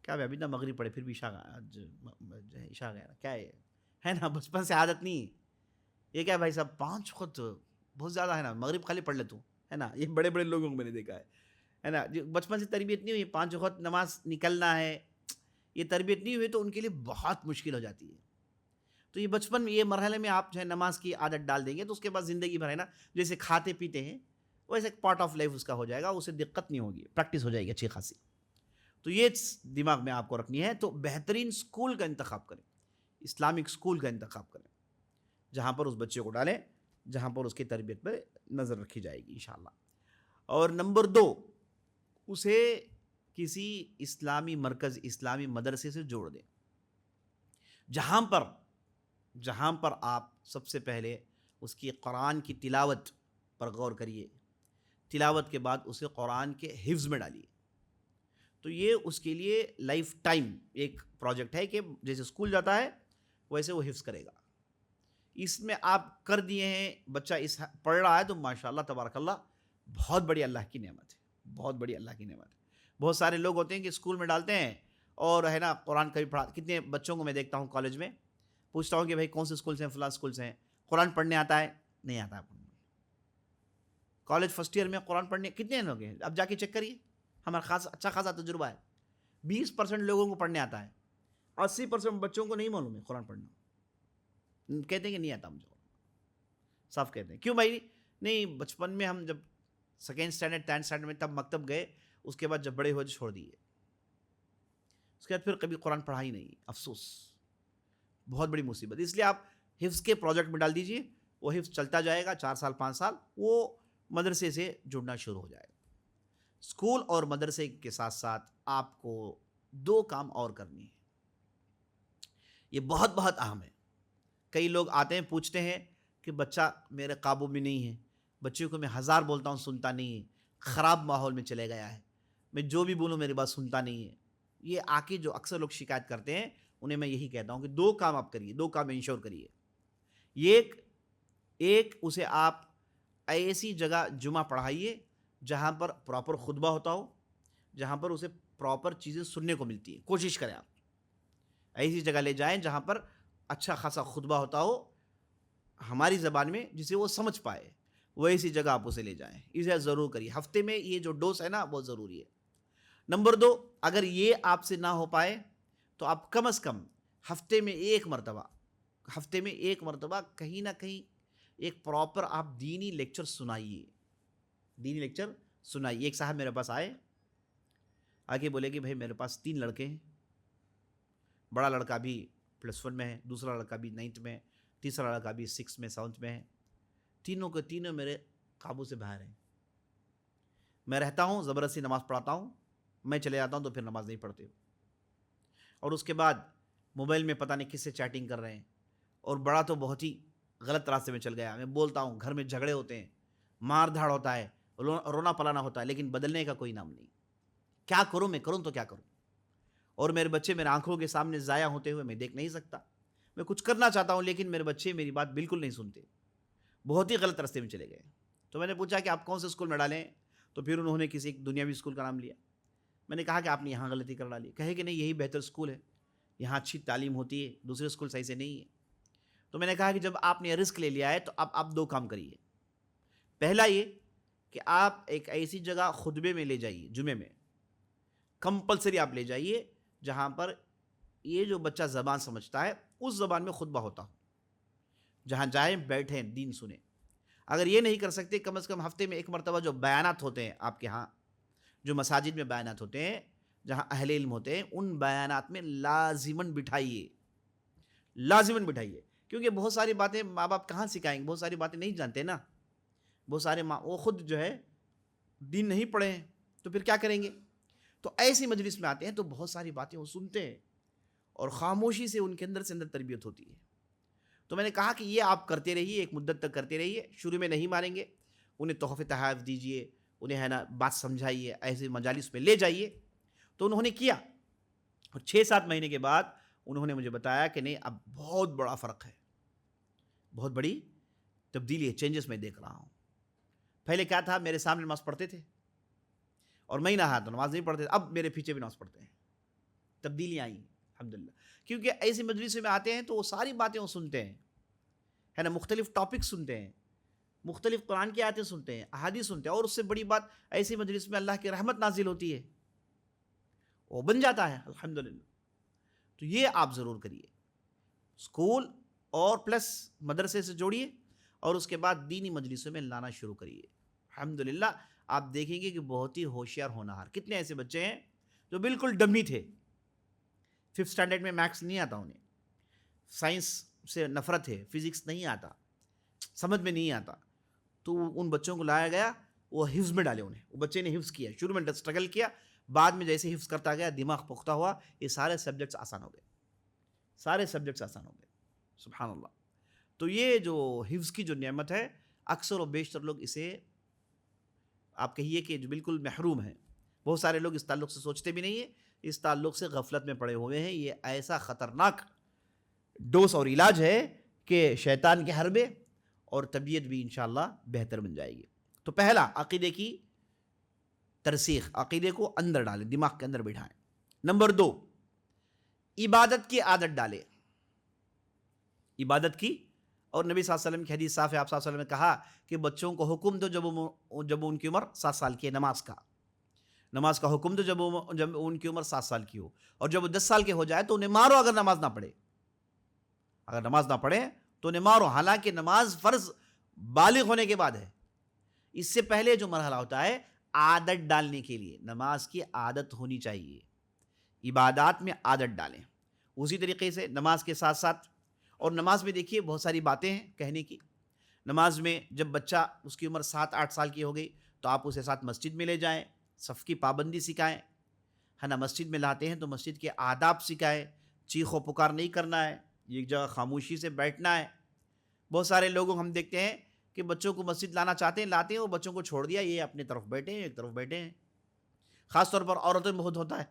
کیا بھائی ابھی نہ مغرب پڑھے پھر بھی عشاء گیا نا، کیا ہے نا، بچپن سے عادت نہیں ہے۔ یہ کیا بھائی صاحب 5 وقت بہت زیادہ ہے نا، مغرب خالی پڑھ لے تو، ہے نا، یہ بڑے بڑے لوگوں کو میں نے دیکھا ہے نا، بچپن سے تربیت نہیں ہوئی، 5 وقت نماز نکلنا ہے، یہ تربیت نہیں ہوئی تو ان کے لیے بہت مشکل ہو جاتی ہے۔ تو یہ بچپن یہ مرحلے میں آپ جو ہے نماز کی عادت ڈال دیں گے تو اس کے بعد زندگی بھر ہے نا، جیسے کھاتے پیتے ہیں ویسے ایک پارٹ آف لائف اس کا ہو جائے گا، اسے دقت نہیں ہوگی، پریکٹس ہو جائے گی اچھی خاصی۔ تو یہ دماغ میں آپ کو رکھنی ہے۔ تو بہترین اسکول کا انتخاب کریں، اسلامک اسکول کا انتخاب کریں، جہاں پر اس بچے کو ڈالیں، جہاں پر اس کی تربیت پر نظر رکھی جائے گی انشاءاللہ۔ اور نمبر 2، اسے کسی اسلامی مرکز، اسلامی مدرسے سے جوڑ دیں، جہاں پر آپ سب سے پہلے اس کی قرآن کی تلاوت پر غور کریے، تلاوت کے بعد اسے قرآن کے حفظ میں ڈالیے۔ تو یہ اس کے لیے لائف ٹائم ایک پروجیکٹ ہے کہ جیسے اسکول جاتا ہے ویسے وہ حفظ کرے گا. اس میں آپ کر دیے ہیں, بچہ اس پڑھ رہا ہے تو ماشاءاللہ تبارک اللہ بہت بڑی اللہ کی نعمت ہے, بہت بڑی اللہ کی نعمت ہے. بہت سارے لوگ ہوتے ہیں کہ اسکول میں ڈالتے ہیں اور ہے نا قرآن کبھی پڑھا. کتنے بچوں کو میں دیکھتا ہوں کالج میں, پوچھتا ہوں کہ بھائی کون سے اسکول سے ہیں, فلاں اسکول سے ہیں, قرآن پڑھنے آتا ہے؟ نہیں آتا ہے پڑھنے. کالج فرسٹ ایئر میں قرآن پڑھنے کتنے لوگ ہیں, اب جا کے چیک کریے, ہمارا اچھا خاصا تجربہ ہے. 20% لوگوں کو پڑھنے آتا ہے, 80% بچوں کو نہیں معلوم ہے قرآن پڑھنا. کہتے ہیں کہ نہیں آتا مجھے, صاف کہتے ہیں. کیوں بھائی؟ نہیں, بچپن میں ہم جب سیکنڈ اسٹینڈرڈ 10 اسٹینڈرڈ میں تب مکتب گئے, اس کے بعد جب بڑے ہوئے چھوڑ دیے, اس کے بعد پھر کبھی قرآن پڑھا ہی نہیں. افسوس, بہت بڑی مصیبت. اس لیے آپ حفظ کے پروجیکٹ میں ڈال دیجئے, وہ حفظ چلتا جائے گا 4 سال 5 سال, وہ مدرسے سے جڑنا شروع ہو جائے گا. اسکول اور مدرسے کے ساتھ ساتھ آپ کو 2 کام اور کرنی ہے, یہ بہت بہت اہم ہے. کئی لوگ آتے ہیں پوچھتے ہیں کہ بچہ میرے قابو میں نہیں ہے, بچے کو میں 1000 بولتا ہوں سنتا نہیں ہے, خراب ماحول میں چلے گیا ہے, میں جو بھی بولوں میری بات سنتا نہیں ہے. یہ آ کے جو اکثر لوگ شکایت کرتے ہیں انہیں میں یہی کہتا ہوں کہ 2 کام آپ کریے, 2 کام انشور کریے. ایک اسے آپ ایسی جگہ جمعہ پڑھائیے جہاں پر پراپر خطبہ ہوتا ہو, جہاں پر اسے پراپر چیزیں سننے کو ملتی ہیں. کوشش کریں آپ ایسی جگہ لے جائیں جہاں پر اچھا خاصا خطبہ ہوتا ہو ہماری زبان میں, جسے وہ سمجھ پائے. وہ ایسی جگہ آپ اسے لے جائیں, اسے ضرور کریے. ہفتے میں یہ جو ڈوز ہے نا بہت ضروری ہے. نمبر 2, اگر یہ آپ سے نہ ہو پائے تو آپ کم از کم ہفتے میں ایک مرتبہ کہیں نہ کہیں ایک پراپر آپ دینی لیکچر سنائیے. ایک صاحب میرے پاس آگے بولے کہ بھائی میرے پاس 3 لڑکے ہیں, بڑا لڑکا بھی +1 میں ہے, دوسرا لڑکا بھی 9th میں ہے, تیسرا لڑکا بھی 6 میں 7th میں ہے. تینوں میرے قابو سے باہر ہیں. میں رہتا ہوں, زبردستی نماز پڑھاتا ہوں, میں چلے جاتا ہوں تو پھر نماز نہیں پڑھتے. اور اس کے بعد موبائل میں پتہ نہیں کس سے چیٹنگ کر رہے ہیں. اور بڑا تو بہت ہی غلط راستے میں چل گیا. میں بولتا ہوں, گھر میں جھگڑے ہوتے ہیں, مار دھاڑ ہوتا ہے, رونا پلانا ہوتا ہے, لیکن بدلنے کا کوئی نام نہیں. کیا کروں میں تو کیا کروں؟ اور میرے بچے میرے آنکھوں کے سامنے ضائع ہوتے ہوئے میں دیکھ نہیں سکتا. میں کچھ کرنا چاہتا ہوں لیکن میرے بچے میری بات بالکل نہیں سنتے, بہت ہی غلط راستے میں چلے گئے. تو میں نے پوچھا کہ آپ کون سے اسکول میں ڈالیں, تو پھر انہوں نے کسی ایک دنیاوی اسکول کا نام لیا. میں نے کہا کہ آپ نے یہاں غلطی کر ڈالی. کہے کہ نہیں, یہی بہتر اسکول ہے, یہاں اچھی تعلیم ہوتی ہے, دوسرے اسکول صحیح سے نہیں ہے. تو میں نے کہا کہ جب آپ نے رسک لے لیا ہے تو اب آپ 2 کام کریے. پہلا یہ کہ آپ ایک ایسی جگہ خطبے میں لے جائیے, جمعے میں کمپلسری آپ لے جائیے جہاں پر یہ جو بچہ زبان سمجھتا ہے اس زبان میں خطبہ ہوتا ہو. جہاں جائیں بیٹھیں دین سنیں. اگر یہ نہیں کر سکتے, کم از کم ہفتے میں 1 مرتبہ جو بیانات ہوتے ہیں آپ کے ہاں, جو مساجد میں بیانات ہوتے ہیں, جہاں اہل علم ہوتے ہیں, ان بیانات میں لازماً بٹھائیے. کیونکہ بہت ساری باتیں ماں باپ کہاں سکھائیں گے, بہت ساری باتیں نہیں جانتے نا. بہت سارے وہ خود جو ہے دین نہیں پڑھے ہیں تو پھر کیا کریں گے. تو ایسی مجلس میں آتے ہیں تو بہت ساری باتیں وہ سنتے ہیں اور خاموشی سے ان کے اندر تربیت ہوتی ہے. تو میں نے کہا کہ یہ آپ کرتے رہیے, ایک مدت تک کرتے رہیے. شروع میں نہیں مانیں گے, انہیں تحفے تحائف دیجیے, انہیں ہے نا بات سمجھائیے, ایسے مجالس میں لے جائیے. تو انہوں نے کیا, اور 6-7 مہینے کے بعد انہوں نے مجھے بتایا کہ نہیں, اب بہت بڑا فرق ہے, بہت بڑی تبدیلی ہے, چینجز میں دیکھ رہا ہوں. پہلے کیا تھا, میرے سامنے نماز پڑھتے تھے اور میں نہ تو نماز نہیں پڑھتے تھے, اب میرے پیچھے بھی نماز پڑھتے ہیں. تبدیلیاں آئیں الحمدللہ, کیونکہ ایسی مجلس میں آتے ہیں تو وہ ساری باتیں وہ سنتے ہیں, ہے نا, مختلف ٹاپک سنتے ہیں, مختلف قرآن کی آیتیں سنتے ہیں, احادیث سنتے ہیں. اور اس سے بڑی بات, ایسی مجلس میں اللہ کی رحمت نازل ہوتی ہے, وہ بن جاتا ہے الحمدللہ. تو یہ آپ ضرور کریے, اسکول اور پلس مدرسے سے جوڑیے, اور اس کے بعد دینی مجلسوں میں لانا شروع کریے. الحمدللہ آپ دیکھیں گے کہ بہت ہی ہوشیار ہونہار. کتنے ایسے بچے ہیں جو بالکل ڈمی تھے, 5th اسٹینڈرڈ میں میتھس نہیں آتا انہیں, سائنس سے نفرت ہے, فزکس نہیں آتا, سمجھ میں نہیں آتا, تو ان بچوں کو لایا گیا, وہ حفظ میں ڈالے انہیں. وہ بچے نے حفظ کیا, شروع میں اسٹرگل کیا, بعد میں جیسے حفظ کرتا گیا, دماغ پختہ ہوا, یہ سارے سبجیکٹس آسان ہو گئے, سبحان اللہ. تو یہ جو حفظ کی جو نعمت ہے, اکثر و بیشتر لوگ اسے آپ کہیے کہ جو بالکل محروم ہیں, بہت سارے لوگ اس تعلق سے سوچتے بھی نہیں ہیں، اس تعلق سے غفلت میں پڑے ہوئے ہیں۔ یہ ایسا خطرناک ڈوز اور علاج ہے کہ شیطان کے حربے، اور طبیعت بھی انشاءاللہ بہتر بن جائے گی۔ تو پہلا، عقیدے کی ترسیخ، عقیدے کو اندر ڈالیں، دماغ کے اندر بٹھائیں۔ نمبر 2، عبادت کی عادت ڈالیں، عبادت کی۔ اور نبی صلی اللہ علیہ وسلم کی حدیث صاف ہے، آپ صلی اللہ علیہ وسلم نے کہا کہ بچوں کو حکم دو جب ان کی عمر 7 سال کی ہے، نماز کا حکم دو جب ان کی عمر 7 سال کی ہو، اور جب وہ 10 سال کے ہو جائے تو انہیں مارو اگر نماز نہ پڑھے، تو انہیں مارو، حالانکہ نماز فرض بالغ ہونے کے بعد ہے۔ اس سے پہلے جو مرحلہ ہوتا ہے عادت ڈالنے کے لیے، نماز کی عادت ہونی چاہیے، عبادات میں عادت ڈالیں۔ اسی طریقے سے نماز کے ساتھ ساتھ، اور نماز میں دیکھیے بہت ساری باتیں ہیں کہنے کی۔ نماز میں جب بچہ اس کی عمر 7-8 سال کی ہو گئی تو آپ اسے ساتھ مسجد میں لے جائیں، صف کی پابندی سکھائیں، ہے نا، مسجد میں لاتے ہیں تو مسجد کے آداب سکھائیں، چیخ و پکار نہیں کرنا ہے، ایک جگہ خاموشی سے بیٹھنا ہے۔ بہت سارے لوگوں ہم دیکھتے ہیں کہ بچوں کو مسجد لانا چاہتے ہیں، لاتے ہیں اور بچوں کو چھوڑ دیا، یہ اپنے طرف بیٹھے ہیں، ایک طرف بیٹھے ہیں۔ خاص طور پر عورتوں میں بہت ہوتا ہے،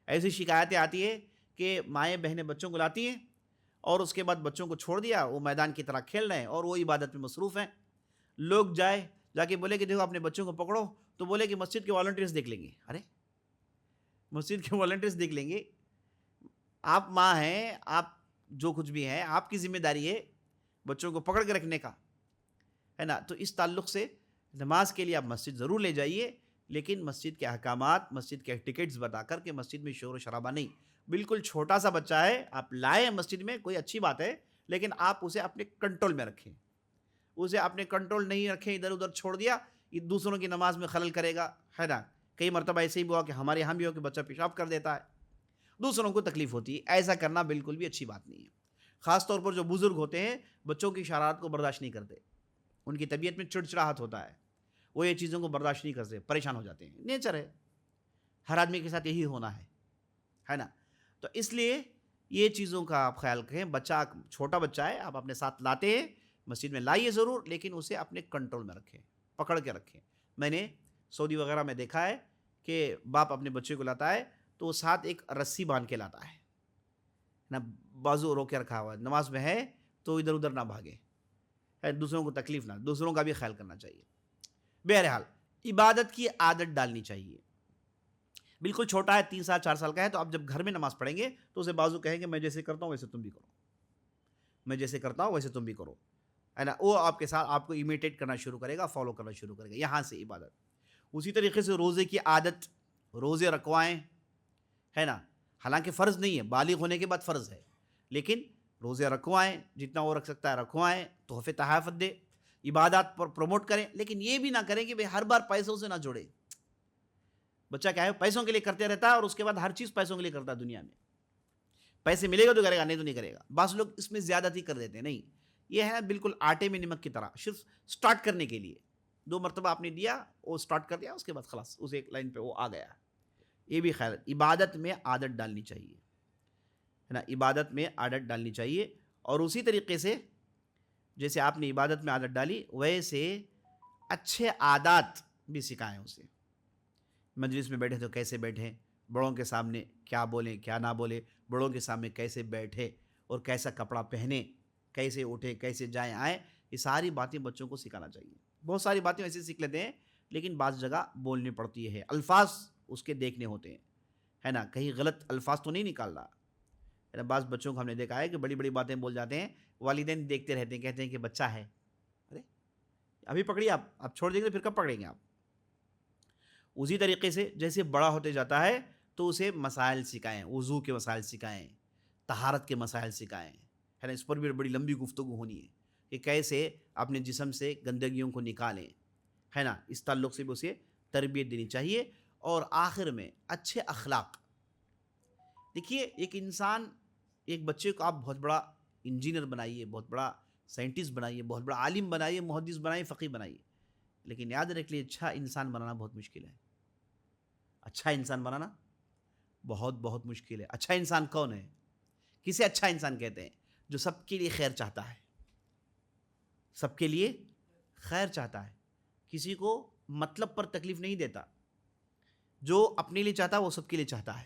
ایسی شکایتیں آتی ہے کہ مائیں بہنیں بچوں کو لاتی ہیں اور اس کے بعد بچوں کو چھوڑ دیا، وہ میدان کی طرح کھیل رہے ہیں اور وہ عبادت میں مصروف ہیں۔ لوگ جا کے بولے کہ دیکھو اپنے بچوں کو پکڑو، تو بولے کہ مسجد کے والنٹیئرز دیکھ لیں گے۔ ارے مسجد کے والنٹیئرز دیکھ لیں گے؟ آپ ماں ہیں، آپ جو کچھ بھی ہیں، آپ کی ذمہ داری ہے بچوں کو پکڑ کے رکھنے کا، ہے نا۔ تو اس تعلق سے نماز کے لیے آپ مسجد ضرور لے جائیے، لیکن مسجد کے احکامات، مسجد کے ٹکٹس بتا کر کے مسجد میں شور و شرابہ نہیں۔ بالکل چھوٹا سا بچہ ہے، آپ لائیں مسجد میں، کوئی اچھی بات ہے، لیکن آپ اسے اپنے کنٹرول میں رکھیں، اسے اپنے کنٹرول نہیں رکھیں، ادھر ادھر چھوڑ دیا، یہ دوسروں کی نماز میں خلل کرے گا، ہے نا۔ کئی مرتبہ ایسے ہی ہوا کہ ہمارے یہاں بھی ہو کہ بچہ پیشاب کر دیتا ہے، دوسروں کو تکلیف ہوتی ہے، ایسا کرنا بالکل بھی اچھی بات نہیں ہے۔ خاص طور پر جو بزرگ ہوتے ہیں بچوں کی شرارت کو برداشت نہیں کرتے، ان کی طبیعت میں چڑچڑاہٹ ہوتا ہے، وہ یہ چیزوں کو برداشت نہیں کرتے، پریشان ہو جاتے ہیں، نیچر ہے، ہر آدمی کے ساتھ یہی ہونا ہے نا۔ تو اس لیے یہ چیزوں کا آپ خیال رکھیں۔ بچہ چھوٹا بچہ ہے، آپ اپنے ساتھ لاتے ہیں، مسجد میں لائیے ضرور، لیکن اسے اپنے کنٹرول میں رکھیں، پکڑ کے رکھیں۔ میں نے سعودی وغیرہ میں دیکھا ہے کہ باپ اپنے بچے کو لاتا ہے تو وہ ساتھ ایک رسی باندھ کے لاتا ہے نا، بازو رو کے رکھا ہوا ہے، نماز میں ہے تو ادھر ادھر نہ بھاگے، دوسروں کو تکلیف نہ، دوسروں کا بھی خیال کرنا چاہیے۔ بہرحال عبادت کی عادت ڈالنی چاہیے۔ بالکل چھوٹا ہے، 3 سال 4 سال کا ہے، تو آپ جب گھر میں نماز پڑھیں گے تو اسے بازو کہیں گے میں جیسے کرتا ہوں ویسے تم بھی کرو، میں جیسے کرتا ہوں ویسے تم بھی کرو، ہے نا۔ وہ آپ کے ساتھ آپ کو امیٹیٹ کرنا شروع کرے گا، فالو کرنا شروع کرے گا، یہاں سے عبادت۔ اسی طریقے سے روزے کی عادت، روزے رکھوائیں، ہے نا، حالانکہ فرض نہیں ہے، بالغ ہونے کے بعد فرض ہے، لیکن روزے رکھوائیں، جتنا وہ رکھ سکتا ہے رکھوائیں، تحفے تحائف دے، عبادات پر پروموٹ کریں، لیکن یہ بھی نہ کریں کہ ہر بار پیسوں سے نہ جوڑے۔ بچہ کیا ہے، پیسوں کے لیے کرتے رہتا ہے اور اس کے بعد ہر چیز پیسوں کے لیے کرتا ہے دنیا میں، پیسے ملے گا تو کرے گا، نہیں تو نہیں کرے گا۔ بعض لوگ اس میں زیادتی کر دیتے ہیں، نہیں، یہ ہے بالکل آٹے میں نمک کی طرح، صرف سٹارٹ کرنے کے لیے 2 مرتبہ آپ نے دیا، وہ سٹارٹ کر دیا، اس کے بعد خلاص اس ایک لائن پہ وہ آ گیا۔ یہ بھی خیال، عبادت میں عادت ڈالنی چاہیے، ہے نا، عبادت میں عادت ڈالنی چاہیے۔ اور اسی طریقے سے جیسے آپ نے عبادت میں عادت ڈالی، ویسے اچھے عادات بھی سکھائیں اسے۔ مجلس میں بیٹھے تو کیسے بیٹھیں، بڑوں کے سامنے کیا بولیں کیا نہ بولیں، بڑوں کے سامنے کیسے بیٹھے اور کیسا کپڑا پہنیں، کیسے اٹھیں کیسے جائیں آئیں، یہ ساری باتیں بچوں کو سکھانا چاہیے۔ بہت ساری باتیں ایسے سیکھ لیتے ہیں، لیکن بعض جگہ بولنی پڑتی ہے، الفاظ اس کے دیکھنے ہوتے ہیں، ہے نا، کہیں غلط الفاظ تو نہیں نکال رہا، ہے نا۔ بعض بچوں کو ہم نے دیکھا ہے کہ بڑی بڑی باتیں بول جاتے ہیں، والدین دیکھتے رہتے ہیں، کہتے ہیں کہ بچہ ہے، ارے ابھی پکڑیے، آپ چھوڑ دیں گے پھر کب پکڑیں گے آپ۔ اسی طریقے سے جیسے بڑا ہوتے جاتا ہے تو اسے مسائل سکھائیں، وضو کے مسائل سکھائیں، طہارت کے مسائل سکھائیں، ہے نا۔ اس پر بھی بڑی لمبی گفتگو ہونی ہے کہ کیسے اپنے جسم سے گندگیوں کو نکالیں، ہے نا، اس تعلق سے بھی اسے تربیت دینی چاہیے۔ اور آخر میں اچھے اخلاق، دیکھیے ایک انسان، ایک بچے کو آپ بہت بڑا انجینئر بنائیے، بہت بڑا سائنٹسٹ بنائیے، بہت بڑا عالم بنائیے، محدث بنائیے، فقیہ بنائیے، لیکن یاد رکھ لیجیے اچھا انسان بنانا بہت مشکل ہے۔ اچھا انسان بنانا بہت بہت مشکل ہے۔ اچھا انسان کون ہے؟ کسے اچھا انسان کہتے ہیں؟ جو سب کے لیے خیر چاہتا ہے، سب کے لیے خیر چاہتا ہے، کسی کو مطلب پر تکلیف نہیں دیتا، جو اپنے لیے چاہتا ہے وہ سب کے لیے چاہتا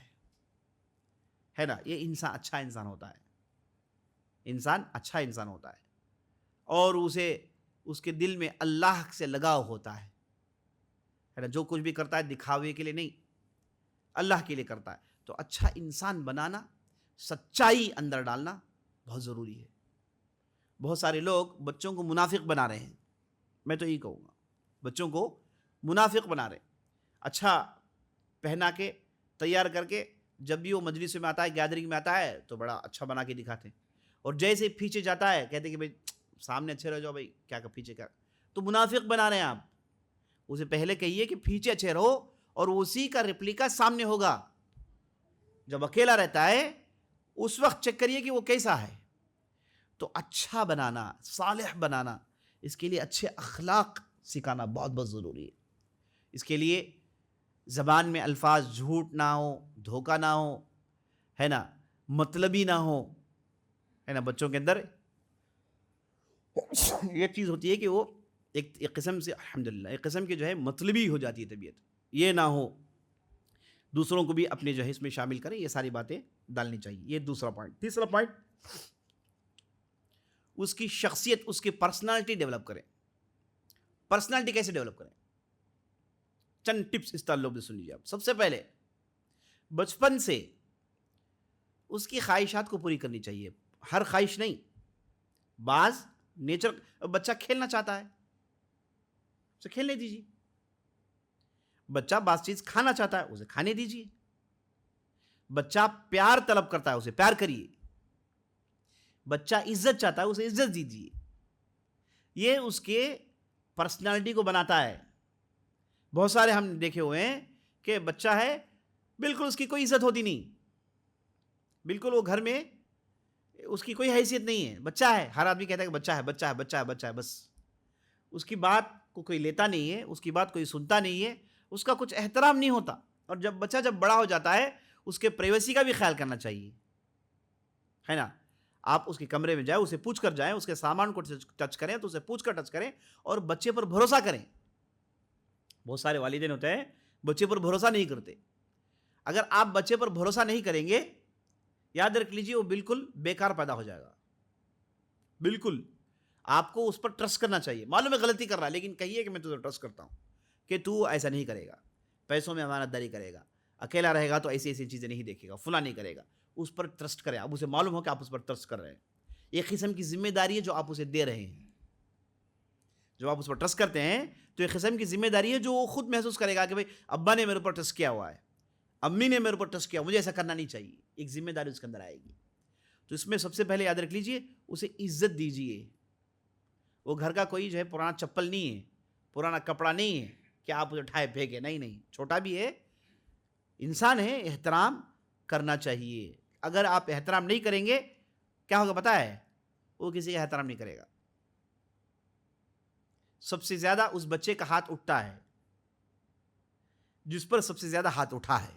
ہے نا. یہ انسان اچھا انسان ہوتا ہے. انسان اچھا انسان ہوتا ہے اور اسے اس کے دل میں اللہ سے لگاؤ ہوتا ہے نا. جو کچھ بھی کرتا ہے دکھاوے کے لیے نہیں, اللہ کے لیے کرتا ہے. تو اچھا انسان بنانا, سچائی اندر ڈالنا بہت ضروری ہے. بہت سارے لوگ بچوں کو منافق بنا رہے ہیں. میں تو یہی کہوں گا, بچوں کو منافق بنا رہے ہیں. اچھا پہنا کے تیار کر کے جب بھی وہ مجلس میں آتا ہے, گیدرنگ میں آتا ہے, تو بڑا اچھا بنا کے دکھاتے ہیں, اور جیسے پیچھے جاتا ہے کہتے ہیں کہ بھائی سامنے اچھے رہ جاؤ, بھائی کیا کہ پیچھے کیا. تو منافق بنا رہے ہیں آپ. اسے پہلے کہیے کہ پیچھے اچھے رہو, اور اسی کا ریپلیکا سامنے ہوگا. جب اکیلا رہتا ہے اس وقت چیک کریے کہ وہ کیسا ہے. تو اچھا بنانا, صالح بنانا, اس کے لیے اچھے اخلاق سکھانا بہت بہت ضروری ہے. اس کے لیے زبان میں الفاظ جھوٹ نہ ہو, دھوکہ نہ ہو, ہے نا, مطلبی نہ ہو, ہے نا. بچوں کے اندر یہ چیز ہوتی ہے کہ وہ ایک قسم سے الحمدللہ ایک قسم کی جو ہے مطلبی ہو جاتی ہے طبیعت. یہ نہ ہو. دوسروں کو بھی اپنے جو ہے اس میں شامل کریں, یہ ساری باتیں ڈالنی چاہیے. یہ دوسرا پوائنٹ. تیسرا پوائنٹ, اس کی شخصیت, اس کی پرسنالٹی ڈیولپ کریں. پرسنالٹی کیسے ڈیولپ کریں, چند ٹپس اس تعلق سے سن لیجیے آپ. سب سے پہلے بچپن سے اس کی خواہشات کو پوری کرنی چاہیے. ہر خواہش نہیں, بعض نیچر. بچہ کھیلنا چاہتا ہے اسے کھیلنے دیجیے. بچہ بعض چیز کھانا چاہتا ہے اسے کھانے دیجیے. بچہ پیار طلب کرتا ہے اسے پیار کریے. بچہ عزت چاہتا ہے اسے عزت دیجیے. یہ اس کے پرسنالٹی کو بناتا ہے. بہت سارے ہم دیکھے ہوئے ہیں کہ بچہ ہے بالکل اس کی کوئی عزت ہوتی نہیں, بالکل وہ گھر میں اس کی کوئی حیثیت نہیں ہے. بچہ ہے, ہر آدمی کہتا ہے کہ بچہ ہے بچہ ہے بچہ ہے بچہ ہے, بس اس کی بات کو کوئی لیتا نہیں ہے, اس کی بات کوئی سنتا نہیں ہے, اس کا کچھ احترام نہیں ہوتا. اور جب بچہ جب بڑا ہو جاتا ہے اس کے پرائیویسی کا بھی خیال کرنا چاہیے, ہے نا. آپ اس کے کمرے میں جائیں, اسے پوچھ کر جائیں, اس کے سامان کو ٹچ کریں تو اسے پوچھ کر ٹچ کریں, اور بچے پر بھروسہ کریں. بہت سارے والدین ہوتے ہیں بچے پر بھروسہ نہیں کرتے. اگر آپ بچے پر بھروسہ نہیں کریں گے, یاد رکھ لیجیے وہ بالکل بیکار پیدا ہو جائے گا. بالکل آپ کو اس پر ٹرسٹ کرنا چاہیے. معلوم ہے غلطی کر رہا ہے, لیکن کہیے کہ میں تجھے ٹرسٹ کرتا ہوں کہ تو ایسا نہیں کرے گا, پیسوں میں امانت داری کرے گا, اکیلا رہے گا تو ایسی ایسی چیزیں نہیں دیکھے گا, فلاں نہیں کرے گا. اس پر ٹرسٹ کریں. اب اسے معلوم ہو کہ آپ اس پر ٹرسٹ کر رہے ہیں. ایک قسم کی ذمہ داری ہے جو آپ اسے دے رہے ہیں. جب آپ اس پر ٹرسٹ کرتے ہیں تو ایک قسم کی ذمہ داری ہے جو وہ خود محسوس کرے گا کہ بھائی ابا نے میرے اوپر ٹرسٹ کیا ہوا ہے, امی نے میرے اوپر ٹرسٹ کیا, مجھے ایسا کرنا نہیں چاہیے. ایک ذمہ داری اس کے اندر آئے گی. تو اس میں سب سے پہلے یاد رکھ لیجئے اسے عزت دیجئے. وہ گھر کا کوئی جو ہے پرانا چپل نہیں ہے, پرانا کپڑا نہیں ہے کہ آپ اسے اٹھائے پھینکے. نہیں نہیں, چھوٹا بھی ہے, انسان ہے, احترام کرنا چاہیے. اگر آپ احترام نہیں کریں گے کیا ہوگا پتہ ہے, وہ کسی کا احترام نہیں کرے گا. سب سے زیادہ اس بچے کا ہاتھ اٹھتا ہے جس پر سب سے زیادہ ہاتھ اٹھا ہے.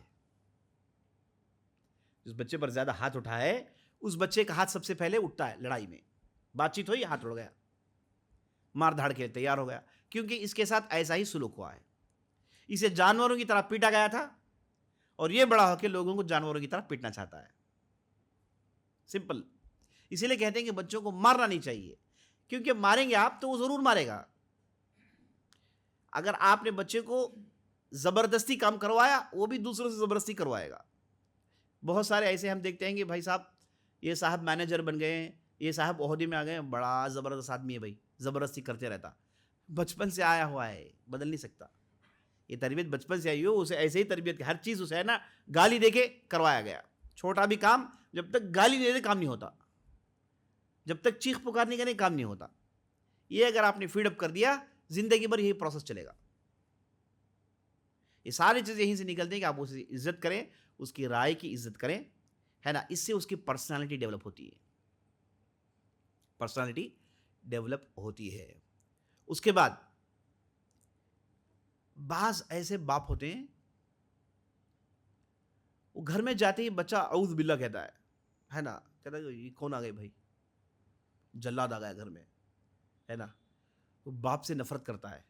جس بچے پر زیادہ ہاتھ اٹھا ہے اس بچے کا ہاتھ سب سے پہلے اٹھتا ہے. لڑائی میں بات چیت ہوئی, ہاتھ اڑ گیا, مار دھاڑ کے تیار ہو گیا, کیونکہ اس کے ساتھ ایسا ہی سلوک ہوا ہے. اسے جانوروں کی طرح پیٹا گیا تھا اور یہ بڑا ہو کے لوگوں کو جانوروں کی طرح پیٹنا چاہتا ہے. سمپل. اسی لیے کہتے ہیں کہ بچوں کو مارنا نہیں چاہیے, کیونکہ ماریں گے آپ تو وہ ضرور مارے گا. اگر آپ نے بچے کو زبردستی کام کروایا وہ بھی دوسروں سے زبردستی کروائے گا. بہت سارے ایسے ہم دیکھتے ہیں کہ بھائی صاحب یہ صاحب مینیجر بن گئے ہیں, یہ صاحب عہدے میں آ گئے ہیں, بڑا زبردست آدمی ہے بھائی, زبردستی کرتے رہتا. بچپن سے آیا ہوا ہے, بدل نہیں سکتا. یہ تربیت بچپن سے آئی ہو, اسے ایسے ہی تربیت کی ہر چیز اسے ہے نا گالی دے کے کروایا گیا. چھوٹا بھی کام جب تک گالی دے دے کام نہیں ہوتا, جب تک چیخ پکار نہیں کرے کام نہیں ہوتا. یہ اگر آپ نے فیڈ اپ کر دیا زندگی بھر یہی پروسیس چلے گا. یہ ساری چیزیں یہیں سے نکلتی ہیں کہ آپ اسے عزت کریں, اس کی رائے کی عزت کریں, ہے نا. اس سے اس کی پرسنالٹی ڈیولپ ہوتی ہے, پرسنالٹی ڈیولپ ہوتی ہے. اس کے بعد بعض ایسے باپ ہوتے ہیں وہ گھر میں جاتے ہی بچہ اعوذ باللہ کہتا ہے نا, کہتا ہے یہ کون آ گئے بھائی, جلاد آ گیا گھر میں, ہے نا. وہ باپ سے نفرت کرتا ہے.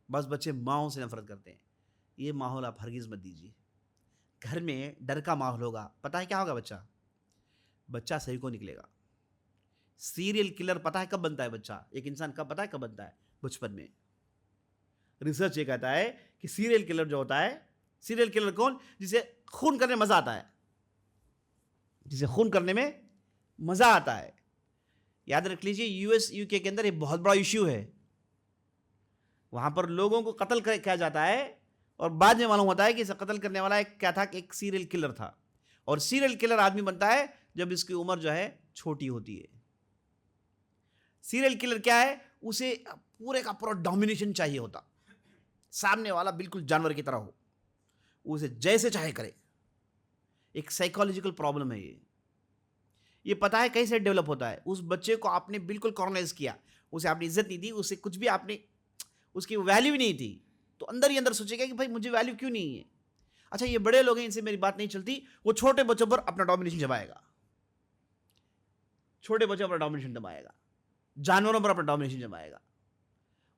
بعض بچے ماؤں سے نفرت کرتے ہیں. یہ ماحول آپ ہرگز مت دیجیے. گھر میں ڈر کا ماحول ہوگا، پتہ ہے کیا ہوگا؟ بچہ صحیح کو نکلے گا. سیریل کلر پتہ ہے کب بنتا ہے بچہ؟ ایک انسان کب پتہ ہے کب بنتا ہے؟ بچپن میں. ریسرچ یہ کہتا ہے کہ سیریل کلر جو ہوتا ہے، سیریل کلر کون؟ جسے خون کرنے میں مزہ آتا ہے، جسے خون کرنے میں مزہ آتا ہے. یاد رکھ لیجیے یو ایس یو کے اندر یہ بہت بڑا ایشو ہے. وہاں پر لوگوں کو قتل کیا جاتا ہے اور بعد میں معلوم ہوتا ہے کہ اسے قتل کرنے والا کیا تھا؟ ایک سیریل کلر تھا. اور سیریل کلر آدمی بنتا ہے جب اس کی عمر جو ہے چھوٹی ہوتی ہے. سیریل کلر کیا ہے؟ اسے پورے کا پورا ڈومینیشن چاہیے ہوتا، سامنے والا بالکل جانور کی طرح ہو، اسے جیسے چاہے کرے. ایک سائیکالوجیکل پرابلم ہے یہ پتہ ہے کیسے ڈیولپ ہوتا ہے؟ اس بچے کو آپ نے بالکل کارنرائز کیا، اسے آپ نے عزت نہیں دی، اسے کچھ بھی آپ نے، اس کی ویلیو بھی نہیں تھی، تو اندر ہی اندر سوچے گا کہ بھائی مجھے ویلیو کیوں نہیں ہے. اچھا یہ بڑے لوگ ہیں، ان سے میری بات نہیں چلتی، وہ چھوٹے بچوں پر اپنا ڈومینیشن جمائے گا، چھوٹے بچوں پر ڈومینیشن جمائے گا، جانوروں پر اپنا ڈومینیشن جمائے گا.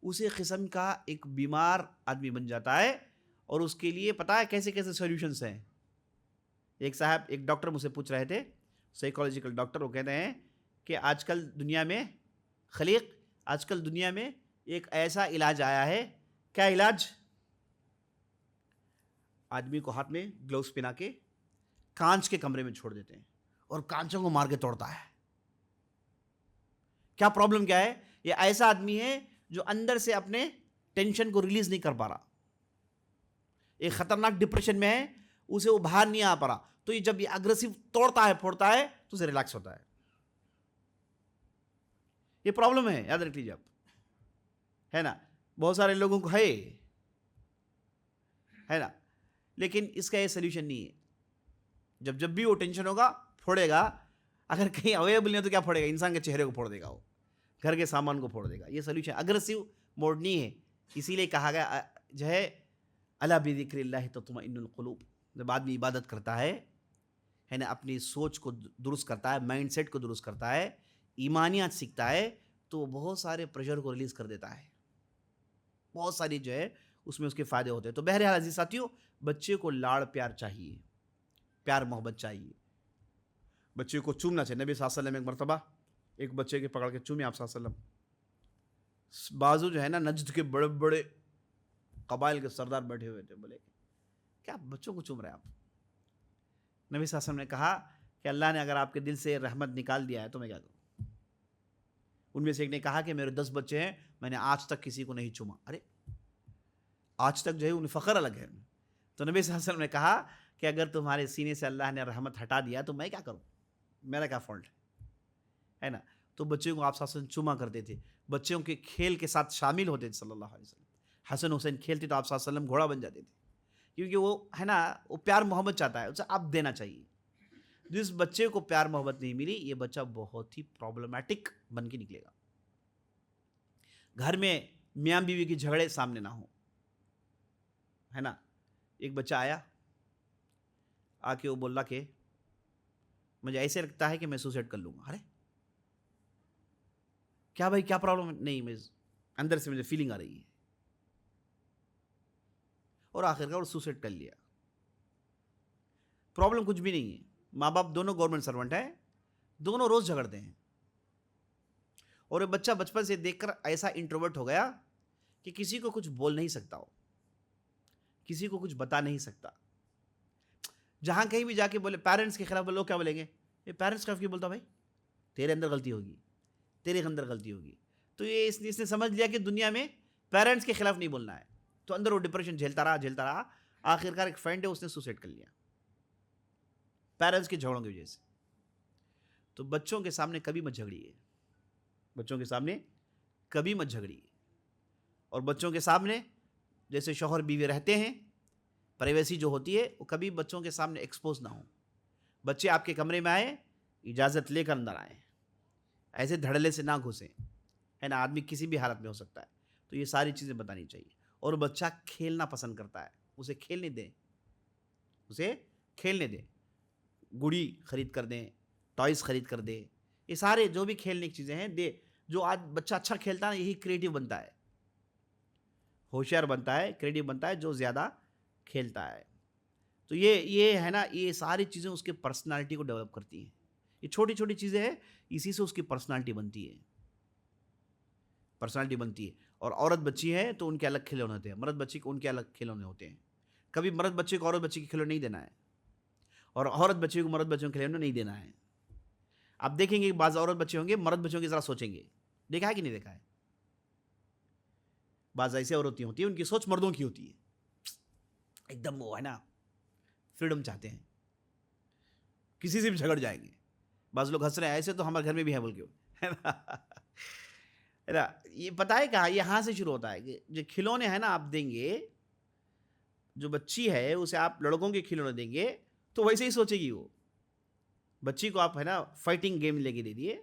اسی قسم کا ایک بیمار آدمی بن جاتا ہے. اور اس کے لیے پتہ ہے کیسے کیسے سولوشنس ہیں. ایک صاحب، ایک ڈاکٹر مجھ سے پوچھ رہے تھے، سائیکالوجیکل ڈاکٹر، وہ کہتے ہیں کہ آج کل دنیا میں آج کل دنیا میں ایک ایسا علاج آیا ہے. کیا علاج؟ آدمی کو ہاتھ میں گلوز پہنا کے کانچ کے کمرے میں چھوڑ دیتے ہیں اور کانچوں کو مار کے توڑتا ہے. کیا پرابلم کیا ہے؟ یہ ایسا آدمی ہے جو اندر سے اپنے ٹینشن کو ریلیز نہیں کر پا رہا، ایک خطرناک ڈپریشن میں ہے، اسے وہ باہر نہیں آ پا رہا. تو یہ جب یہ اگریسو توڑتا ہے پھوڑتا ہے تو اسے ریلیکس ہوتا ہے. یہ پرابلم ہے، یاد رکھ لیجیے آپ، ہے نا. بہت سارے لوگوں کو ہے نا، لیکن اس کا یہ سلیوشن نہیں ہے. جب بھی وہ ٹینشن ہوگا پھوڑے گا. اگر کہیں اویلیبل نہیں ہے تو کیا پھوڑے گا؟ انسان کے چہرے کو پھوڑ دے گا، وہ گھر کے سامان کو پھوڑ دے گا. یہ سلیوشن اگریسو موڈ نہیں ہے. اسی لیے کہا گیا جو ہے الا بذکر اللہ تطمئن القلوب. جب آدمی عبادت کرتا ہے نا، اپنی سوچ کو درست کرتا ہے، مائنڈ سیٹ کو درست کرتا ہے، ایمانیات سیکھتا ہے، تو بہت سارے پریشر کو ریلیز کر دیتا ہے. بہت ساری جو ہے اس میں اس کے فائدے ہوتے ہیں. تو بہرحال عزیز ساتھیوں، بچے کو لاڑ پیار چاہیے، پیار محبت چاہیے. بچے کو چومنا چاہیے. نبی صلی اللہ علیہ وسلم ایک مرتبہ ایک بچے کے پکڑ کے چومے آپ صلی اللہ علیہ وسلم. بازو جو ہے نا، نجد کے بڑے بڑے قبائل کے سردار بیٹھے ہوئے تھے. بولے کیا بچوں کو چوم رہے ہیں آپ؟ نبی صلی اللہ علیہ وسلم نے کہا کہ اللہ نے اگر آپ کے دل سے رحمت نکال دیا ہے تو میں کیا کروں؟ ان میں سے ایک نے کہا کہ میرے 10 بچے ہیں، میں نے آج تک کسی کو نہیں چوما. ارے آج تک جو ہے انہیں فخر الگ ہے. تو نبی صلی اللہ علیہ وسلم نے کہا کہ اگر تمہارے سینے سے اللہ نے رحمت ہٹا دیا تو میں کیا کروں؟ میرا کیا فالٹ ہے نا. تو بچوں کو آپ صلی اللہ علیہ وسلم چوما کرتے تھے، بچوں کے کھیل کے ساتھ شامل ہوتے تھے صلی اللہ علیہ وسلم. حسن حسین کھیلتے تو آپ صلی اللہ علیہ وسلم گھوڑا بن جاتے تھے، کیونکہ وہ ہے نا، وہ پیار محبت چاہتا ہے، اسے آپ دینا چاہیے. جس بچے کو پیار محبت نہیں ملی، یہ بچہ بہت ہی پرابلمٹک بن کے نکلے گا. گھر میں میاں بیوی کے جھگڑے سامنے نہ ہوں، ہے نا. ایک بچہ آ کے وہ بول رہا کہ مجھے ایسے لگتا ہے کہ میں سوسائڈ کر لوں گا. ارے کیا بھائی، کیا پرابلم؟ نہیں، میں اندر سے مجھے فیلنگ آ رہی ہے. اور آخر کار سوسائڈ کر لیا. پرابلم کچھ بھی نہیں ہے. ماں باپ دونوں گورنمنٹ سرونٹ ہیں، دونوں روز جھگڑتے ہیں. اور یہ بچہ بچپن سے دیکھ کر ایسا انٹروورٹ ہو گیا کہ کسی کو کچھ بول نہیں سکتا ہو، کسی کو کچھ بتا نہیں سکتا. جہاں کہیں بھی جا کے بولے پیرنٹس کے خلاف، لوگ کیا بولیں گے؟ یہ پیرنٹس کے خلاف کیوں بولتا بھائی؟ تیرے اندر غلطی ہوگی، تیرے اندر غلطی ہوگی. تو یہ اس نے سمجھ لیا کہ دنیا میں پیرنٹس کے خلاف نہیں بولنا ہے. تو اندر وہ ڈپریشن جھیلتا رہا. آخر کار ایک فرینڈ ہے، اس نے سوسائڈ کر لیا پیرنٹس کے جھگڑوں کی وجہ سے. تو بچوں کے سامنے کبھی مت جھگڑیے، بچوں کے سامنے کبھی مت جھگڑیے. اور بچوں کے سامنے جیسے شوہر بیوی رہتے ہیں، پرائیویسی جو ہوتی ہے وہ کبھی بچوں کے سامنے ایکسپوز نہ ہو. بچے آپ کے کمرے میں آئے، اجازت لے کر اندر آئیں، ایسے دھڑلے سے نہ گھسیں، ہے نا. آدمی کسی بھی حالت میں ہو سکتا ہے. تو یہ ساری چیزیں بتانی چاہیے. اور بچہ کھیلنا پسند کرتا ہے، اسے کھیلنے دیں. گڑی خرید کر دیں، ٹوائز خرید کر دیں. یہ سارے جو بھی کھیلنے کی چیزیں ہیں دے. جو آج بچہ اچھا کھیلتا ہے یہی کریٹیو بنتا ہے، ہوشیار بنتا ہے، کریٹیو بنتا ہے. جو زیادہ کھیلتا ہے. تو یہ ہے نا، یہ ساری چیزیں اس کے پرسنالٹی کو ڈیولپ کرتی ہیں. یہ چھوٹی چھوٹی چیزیں ہیں، اسی سے اس کی پرسنالٹی بنتی ہے. اور عورت بچی ہے تو ان کے الگ کھلونے ہوتے ہیں، مرد بچی کو ان کے الگ کھلونے ہوتے ہیں. کبھی مرد بچے کو عورت بچی کے کھلونے نہیں دینا ہے، اور عورت بچے کو مرد بچوں کے کھلونے نہیں دینا ہے. آپ دیکھیں گے بعض عورت بچے ہوں گے، مرد بچوں کی ذرا سوچیں گے. دیکھا ہے کہ نہیں دیکھا ہے؟ بعض ایسے عورتیں ہوتی ہیں ان کی سوچ مردوں کی ہوتی ہے، ایک دم وہ ہے نا فریڈم چاہتے ہیں، کسی سے بھی جھگڑ جائیں گے. بعض لوگ ہنس رہے ہیں ایسے تو ہمارے گھر میں بھی ہے بول کے، یہ پتہ ہے کہاں یہاں سے شروع ہوتا ہے کہ جو کھلونے ہیں نا آپ دیں گے، جو بچی ہے اسے آپ لڑکوں کے کھلونے دیں گے تو ویسے ہی سوچے گی. وہ بچی کو آپ ہے نا فائٹنگ گیم لے کے دے دیے،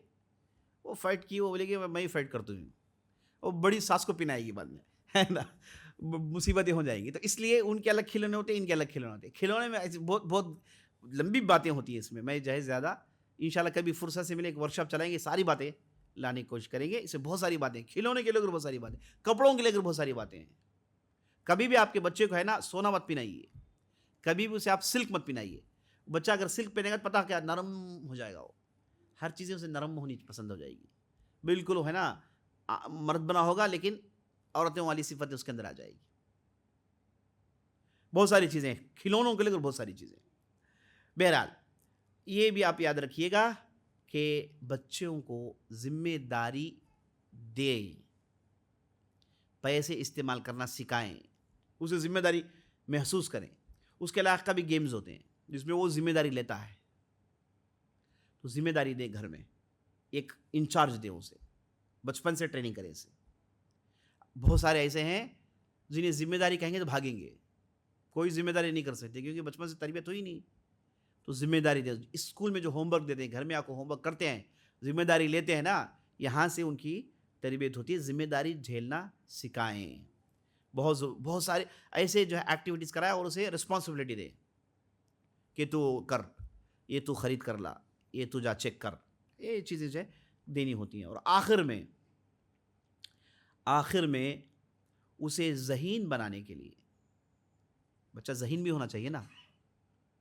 وہ فائٹ کی، وہ بولے گی میں ہی فائٹ کرتی ہوں، وہ بڑی ساس کو پنائے گی بعد میں، ہے نا، مصیبتیں ہو جائیں گی. تو اس لیے ان کے الگ کھلونے ہوتے ہیں، ان کے الگ کھلونے ہوتے ہیں. کھلونے میں ایسی بہت بہت لمبی باتیں ہوتی ہیں اس میں. میں جو ہے زیادہ انشاءاللہ کبھی فرصت سے ملے ایک ورکشاپ چلائیں گے، ساری باتیں لانے کی کوشش کریں گے. اس سے بہت ساری باتیں، کھلونے کے لے کر بہت ساری باتیں، کپڑوں کے لے کر بہت ساری باتیں ہیں. کبھی بھی آپ کے بچے کو ہے نا سونا مت پہنائیے، کبھی بھی اسے آپ سلک مت پہنائیے. بچہ اگر سلک پہنے گا پتہ کیا نرم ہو جائے گا، وہ ہر چیزیں اسے نرم ہونی پسند ہو جائے گی. بالکل ہے نا مرد بنا ہوگا لیکن عورتوں والی صفتیں اس کے اندر آ جائے گی. بہت ساری چیزیں کھلونوں کے لے کر بہت ساری چیزیں. بہرحال یہ بھی آپ یاد رکھیے گا کہ بچوں کو ذمہ داری دیں، پیسے استعمال کرنا سکھائیں، اسے ذمہ داری محسوس کریں. اس کے علاقہ بھی گیمز ہوتے ہیں جس میں وہ ذمہ داری لیتا ہے، تو ذمہ داری دے، گھر میں ایک انچارج دے، اسے بچپن سے ٹریننگ کرے. اسے بہت سارے ایسے ہیں جنہیں ذمہ داری کہیں گے تو بھاگیں گے، کوئی ذمہ داری نہیں کر سکتے کیونکہ بچپن سے تربیت ہوئی نہیں. تو ذمہ داری دے. اسکول میں جو ہوم ورک دیتے ہیں، گھر میں آپ کو ہوم ورک کرتے ہیں، ذمہ داری لیتے ہیں نا، یہاں سے ان کی تربیت ہوتی ہے. ذمہ داری جھیلنا سکھائیں. بہت سارے ایسے جو ہے ایکٹیویٹیز کرائے اور اسے رسپانسبلٹی دے کہ تو کر، یہ تو خرید کر لا، یہ تو جا چیک کر. یہ چیزیں جو ہے دینی ہوتی ہیں. اور آخر میں اسے ذہین بنانے کے لیے، بچہ ذہین بھی ہونا چاہیے نا.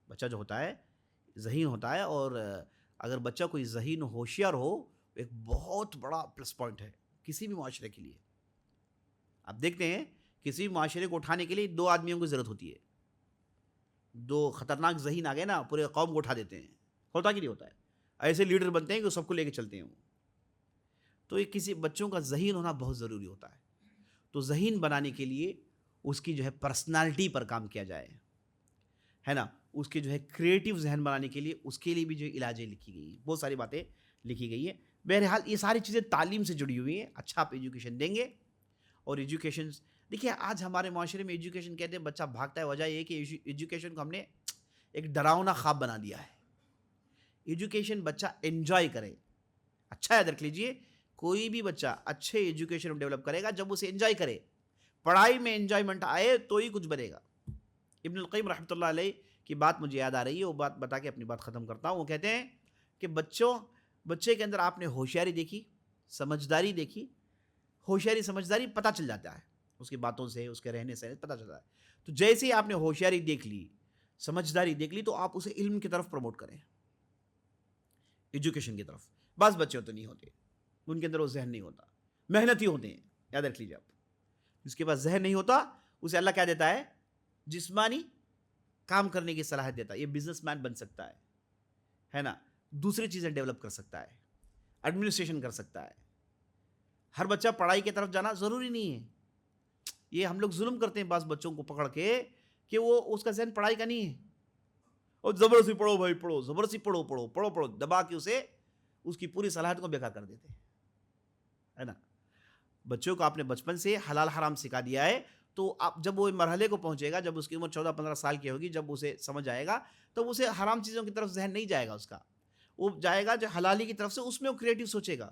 بچہ جو ہوتا ہے ذہین ہوتا ہے، اور اگر بچہ کوئی ذہین ہوشیار ہو ایک بہت بڑا پلس پوائنٹ ہے کسی بھی معاشرے کے لیے. آپ دیکھتے ہیں کسی بھی معاشرے کو اٹھانے کے لیے 2 آدمیوں کی ضرورت ہوتی ہے. 2 خطرناک ذہین آ گئے نا پورے قوم کو اٹھا دیتے ہیں. ہوتا کہ نہیں ہوتا ہے؟ ایسے لیڈر بنتے ہیں کہ وہ سب کو لے کے چلتے ہیں. تو یہ کسی بچوں کا ذہین ہونا بہت ضروری ہوتا ہے. تو ذہین بنانے کے لیے اس کی جو ہے پرسنالٹی پر کام کیا جائے، ہے نا. اس کے جو ہے کریٹیو ذہن بنانے کے لیے اس کے لیے بھی جو علاجیں لکھی گئی ہیں، بہت ساری باتیں لکھی گئی ہیں. بہرحال یہ ساری چیزیں تعلیم سے جڑی ہوئی ہیں. اچھا آپ ایجوکیشن دیں گے، اور ایجوکیشن دیکھیے آج ہمارے معاشرے میں ایجوکیشن کہتے ہیں بچہ بھاگتا ہے، وجہ یہ کہ ایجوکیشن کو ہم نے ایک ڈراؤنا خواب بنا دیا ہے. ایجوکیشن بچہ انجوائے کرے. اچھا یاد رکھ لیجئے، کوئی بھی بچہ اچھے ایجوکیشن ڈیولپ کرے گا جب اسے انجوائے کرے. پڑھائی میں انجوائمنٹ آئے تو ہی کچھ بنے گا. ابن القیم رحمۃ اللہ علیہ کی بات مجھے یاد آ رہی ہے، وہ بات بتا کے اپنی بات ختم کرتا ہوں. وہ کہتے ہیں کہ بچے کے اندر آپ نے ہوشیاری دیکھی، سمجھداری دیکھی. ہوشیاری سمجھداری پتہ چل جاتا ہے اس کی باتوں سے، اس کے رہنے سے پتہ چلتا ہے. تو جیسے ہی آپ نے ہوشیاری دیکھ لی، سمجھداری دیکھ لی، تو آپ اسے علم کی طرف پروموٹ کریں، ایجوکیشن کی طرف. بعض بچے تو نہیں ہوتے، ان کے اندر وہ ذہن نہیں ہوتا، محنتی ہوتے ہیں. یاد رکھ لیجیے آپ، جس کے پاس ذہن نہیں ہوتا اسے اللہ کیا دیتا ہے؟ جسمانی کام کرنے کی صلاحیت دیتا ہے. یہ بزنس مین بن سکتا ہے نا، دوسری چیزیں ڈیولپ کر سکتا ہے، ایڈمنسٹریشن کر سکتا ہے. ہر بچہ پڑھائی کی طرف جانا ضروری نہیں ہے. یہ ہم لوگ ظلم کرتے ہیں بعض بچوں کو پکڑ کے کہ وہ اس کا ذہن پڑھائی کا نہیں ہے، اور زبردستی پڑھو بھائی پڑھو، زبردستی پڑھو دبا کے اسے اس کی پوری صلاحیت کو بیکار کر دیتے ہیں، ہے نا. بچوں کو آپ نے بچپن سے حلال حرام سکھا دیا ہے، تو آپ جب وہ مرحلے کو پہنچے گا، جب اس کی عمر 14-15 سال کی ہوگی، جب اسے سمجھ آئے گا، تو اسے حرام چیزوں کی طرف ذہن نہیں جائے گا اس کا. وہ جائے گا جو حلالی کی طرف سے، اس میں وہ کریٹیو سوچے گا.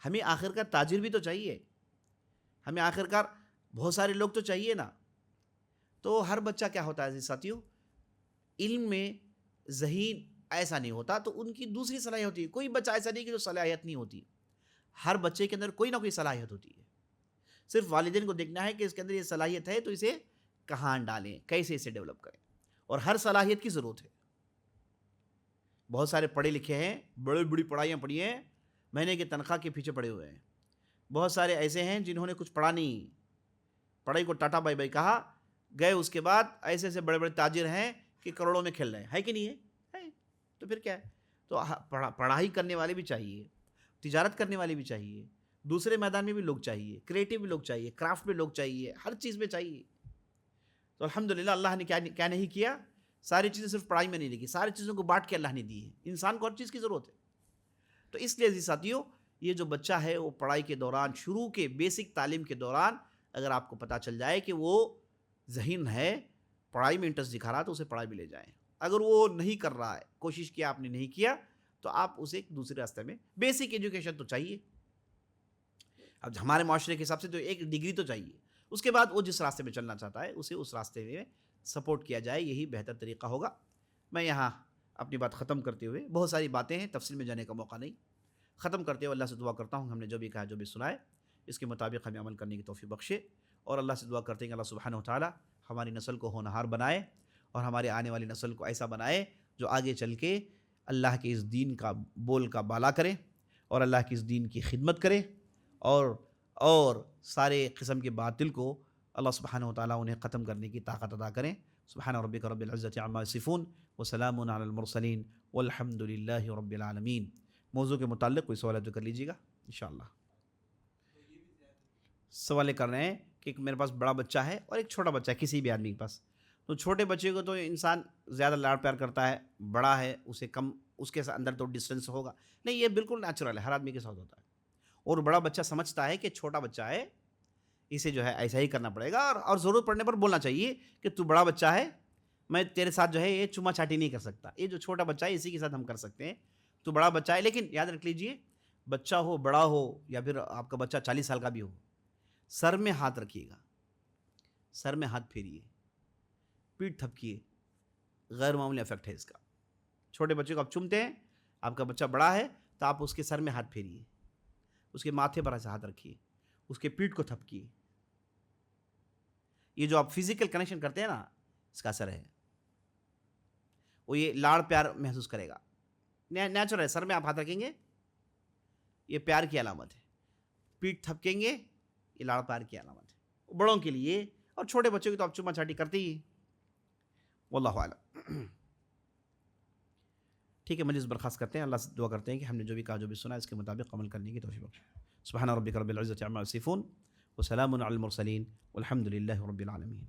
ہمیں آخرکار تاجر بھی تو چاہیے، ہمیں آخرکار بہت سارے لوگ تو چاہیے نا. تو ہر بچہ کیا ہوتا ہے ساتھیوں، علم میں ذہین ایسا نہیں ہوتا، تو ان کی دوسری صلاحیت ہوتی ہے. کوئی بچہ ایسا نہیں کہ جو صلاحیت نہیں ہوتی، ہر بچے کے اندر کوئی نہ کوئی صلاحیت ہوتی ہے. صرف والدین کو دیکھنا ہے کہ اس کے اندر یہ صلاحیت ہے تو اسے کہاں ڈالیں، کیسے اسے ڈیولپ کریں، اور ہر صلاحیت کی ضرورت ہے. بہت سارے پڑھے لکھے ہیں، بڑی بڑی پڑھائیاں پڑھی ہیں، مہینے کی تنخواہ کے پیچھے پڑے ہوئے ہیں. بہت سارے ایسے ہیں جنہوں نے کچھ پڑھا نہیں، پڑھائی کو ٹاٹا بائی بائی کہا گئے، اس کے بعد ایسے ایسے بڑے بڑے تاجر ہیں کہ کروڑوں میں کھیل رہے ہیں. ہے کہ نہیں ہے؟ تو پھر کیا ہے؟ تو پڑھائی کرنے والے بھی چاہیے، تجارت کرنے والے بھی چاہیے، دوسرے میدان میں بھی لوگ چاہیے، کریٹو بھی لوگ چاہیے، کرافٹ میں لوگ چاہیے، ہر چیز میں چاہیے. تو الحمدللہ اللہ نے کیا نہیں کیا، ساری چیزیں صرف پڑھائی میں نہیں لکھی، ساری چیزوں کو بانٹ کے اللہ نے دی ہے. انسان کو ہر چیز کی ضرورت ہے. تو اس لیے عزیز ساتھیوں، یہ جو بچہ ہے وہ پڑھائی کے دوران، شروع کے بیسک تعلیم کے دوران اگر آپ کو پتہ چل جائے کہ وہ ذہین ہے، پڑھائی میں انٹرسٹ دکھا رہا تو اسے پڑھائی میں لے جائیں. اگر وہ نہیں کر رہا ہے، کوشش کیا آپ نے نہیں کیا، تو آپ اسے ایک دوسرے راستے میں، بیسک ایجوکیشن تو چاہیے. اب ہمارے معاشرے کے حساب سے تو ایک ڈگری تو چاہیے، اس کے بعد وہ جس راستے میں چلنا چاہتا ہے اسے اس راستے میں سپورٹ کیا جائے، یہی بہتر طریقہ ہوگا. میں یہاں اپنی بات ختم کرتے ہوئے، بہت ساری باتیں ہیں، تفصیل میں جانے کا موقع نہیں، ختم کرتے ہوئے اللہ سے دعا کرتا ہوں ہم نے جو بھی کہا، جو بھی سنا ہے، اس کے مطابق ہمیں عمل کرنے کی توفیق بخشے. اور اللہ سے دعا کرتے ہیں کہ اللہ سبحانہ و تعالی ہماری نسل کو ہونہار بنائے، اور ہمارے آنے والی نسل کو ایسا بنائے جو آگے چل کے اللہ کے اس دین کا بول کا بالا کرے، اور اللہ کی اس دین کی خدمت کرے، اور سارے قسم کے باطل کو اللہ سبحانہ و تعالیٰ انہیں ختم کرنے کی طاقت عطا کریں. سبحان ربک رب العزت عما یصفون وسلام علی المرسلین والحمد للہ رب العالمین. موضوع کے متعلق کوئی سوال ہے تو کر لیجیے گا انشاءاللہ. سوال کر رہے ہیں کہ میرے پاس بڑا بچہ ہے اور ایک چھوٹا بچہ ہے کسی بھی آدمی کے پاس. تو چھوٹے بچے کو تو انسان زیادہ لاڑ پیار کرتا ہے، بڑا ہے اسے کم، اس کے اندر تو ڈسٹینس ہوگا. نہیں، یہ بالکل نیچرل ہے، ہر آدمی کے ساتھ ہوتا ہے. اور بڑا بچہ سمجھتا ہے کہ چھوٹا بچہ ہے، اسے جو ہے ایسا ہی کرنا پڑے گا، اور ضرورت پڑنے پر بولنا چاہیے کہ تو بڑا بچہ ہے، میں تیرے ساتھ جو ہے یہ چما چاٹی نہیں کر سکتا. یہ جو چھوٹا بچہ ہے اسی کے ساتھ ہم کر سکتے ہیں. تو بڑا بچہ ہے، لیکن یاد رکھ لیجئے، بچہ ہو، بڑا ہو، یا پھر آپ کا بچہ 40 سال کا بھی ہو، سر میں ہاتھ رکھیے گا، سر میں ہاتھ پھیریے، پیٹھ تھپکیے، غیر معمولی افیکٹ ہے اس کا. چھوٹے بچے کو آپ چومتے ہیں، آپ کا بچہ بڑا ہے تو آپ اس کے سر میں ہاتھ پھیریے، اس کے ماتھے پر ایسا ہاتھ رکھیے، اس کے پیٹھ کو تھپکیے. یہ جو آپ فزیکل کنیکشن کرتے ہیں نا، اس کا اثر ہے. وہ یہ لاڑ پیار محسوس کرے گا، نیچرل ہے. سر میں آپ ہاتھ رکھیں گے، یہ پیار کی علامت ہے. پیٹھ تھپکیں گے، یہ لاڑ پیار کی علامت ہے. بڑوں کے لیے، اور چھوٹے بچوں کی تو آپ چما چاٹی کرتے ہی. واللہ اعلم. ٹھیک ہے، مجلس برخاست کرتے ہیں. اللہ سے دعا کرتے ہیں کہ ہم نے جو بھی کہا، جو بھی سنا، اس کے مطابق عمل کرنے کی توفیق بخشے. سبحان ربک رب العزت عما یصفون وسلام علی المرسلین والحمد للہ رب العالمین.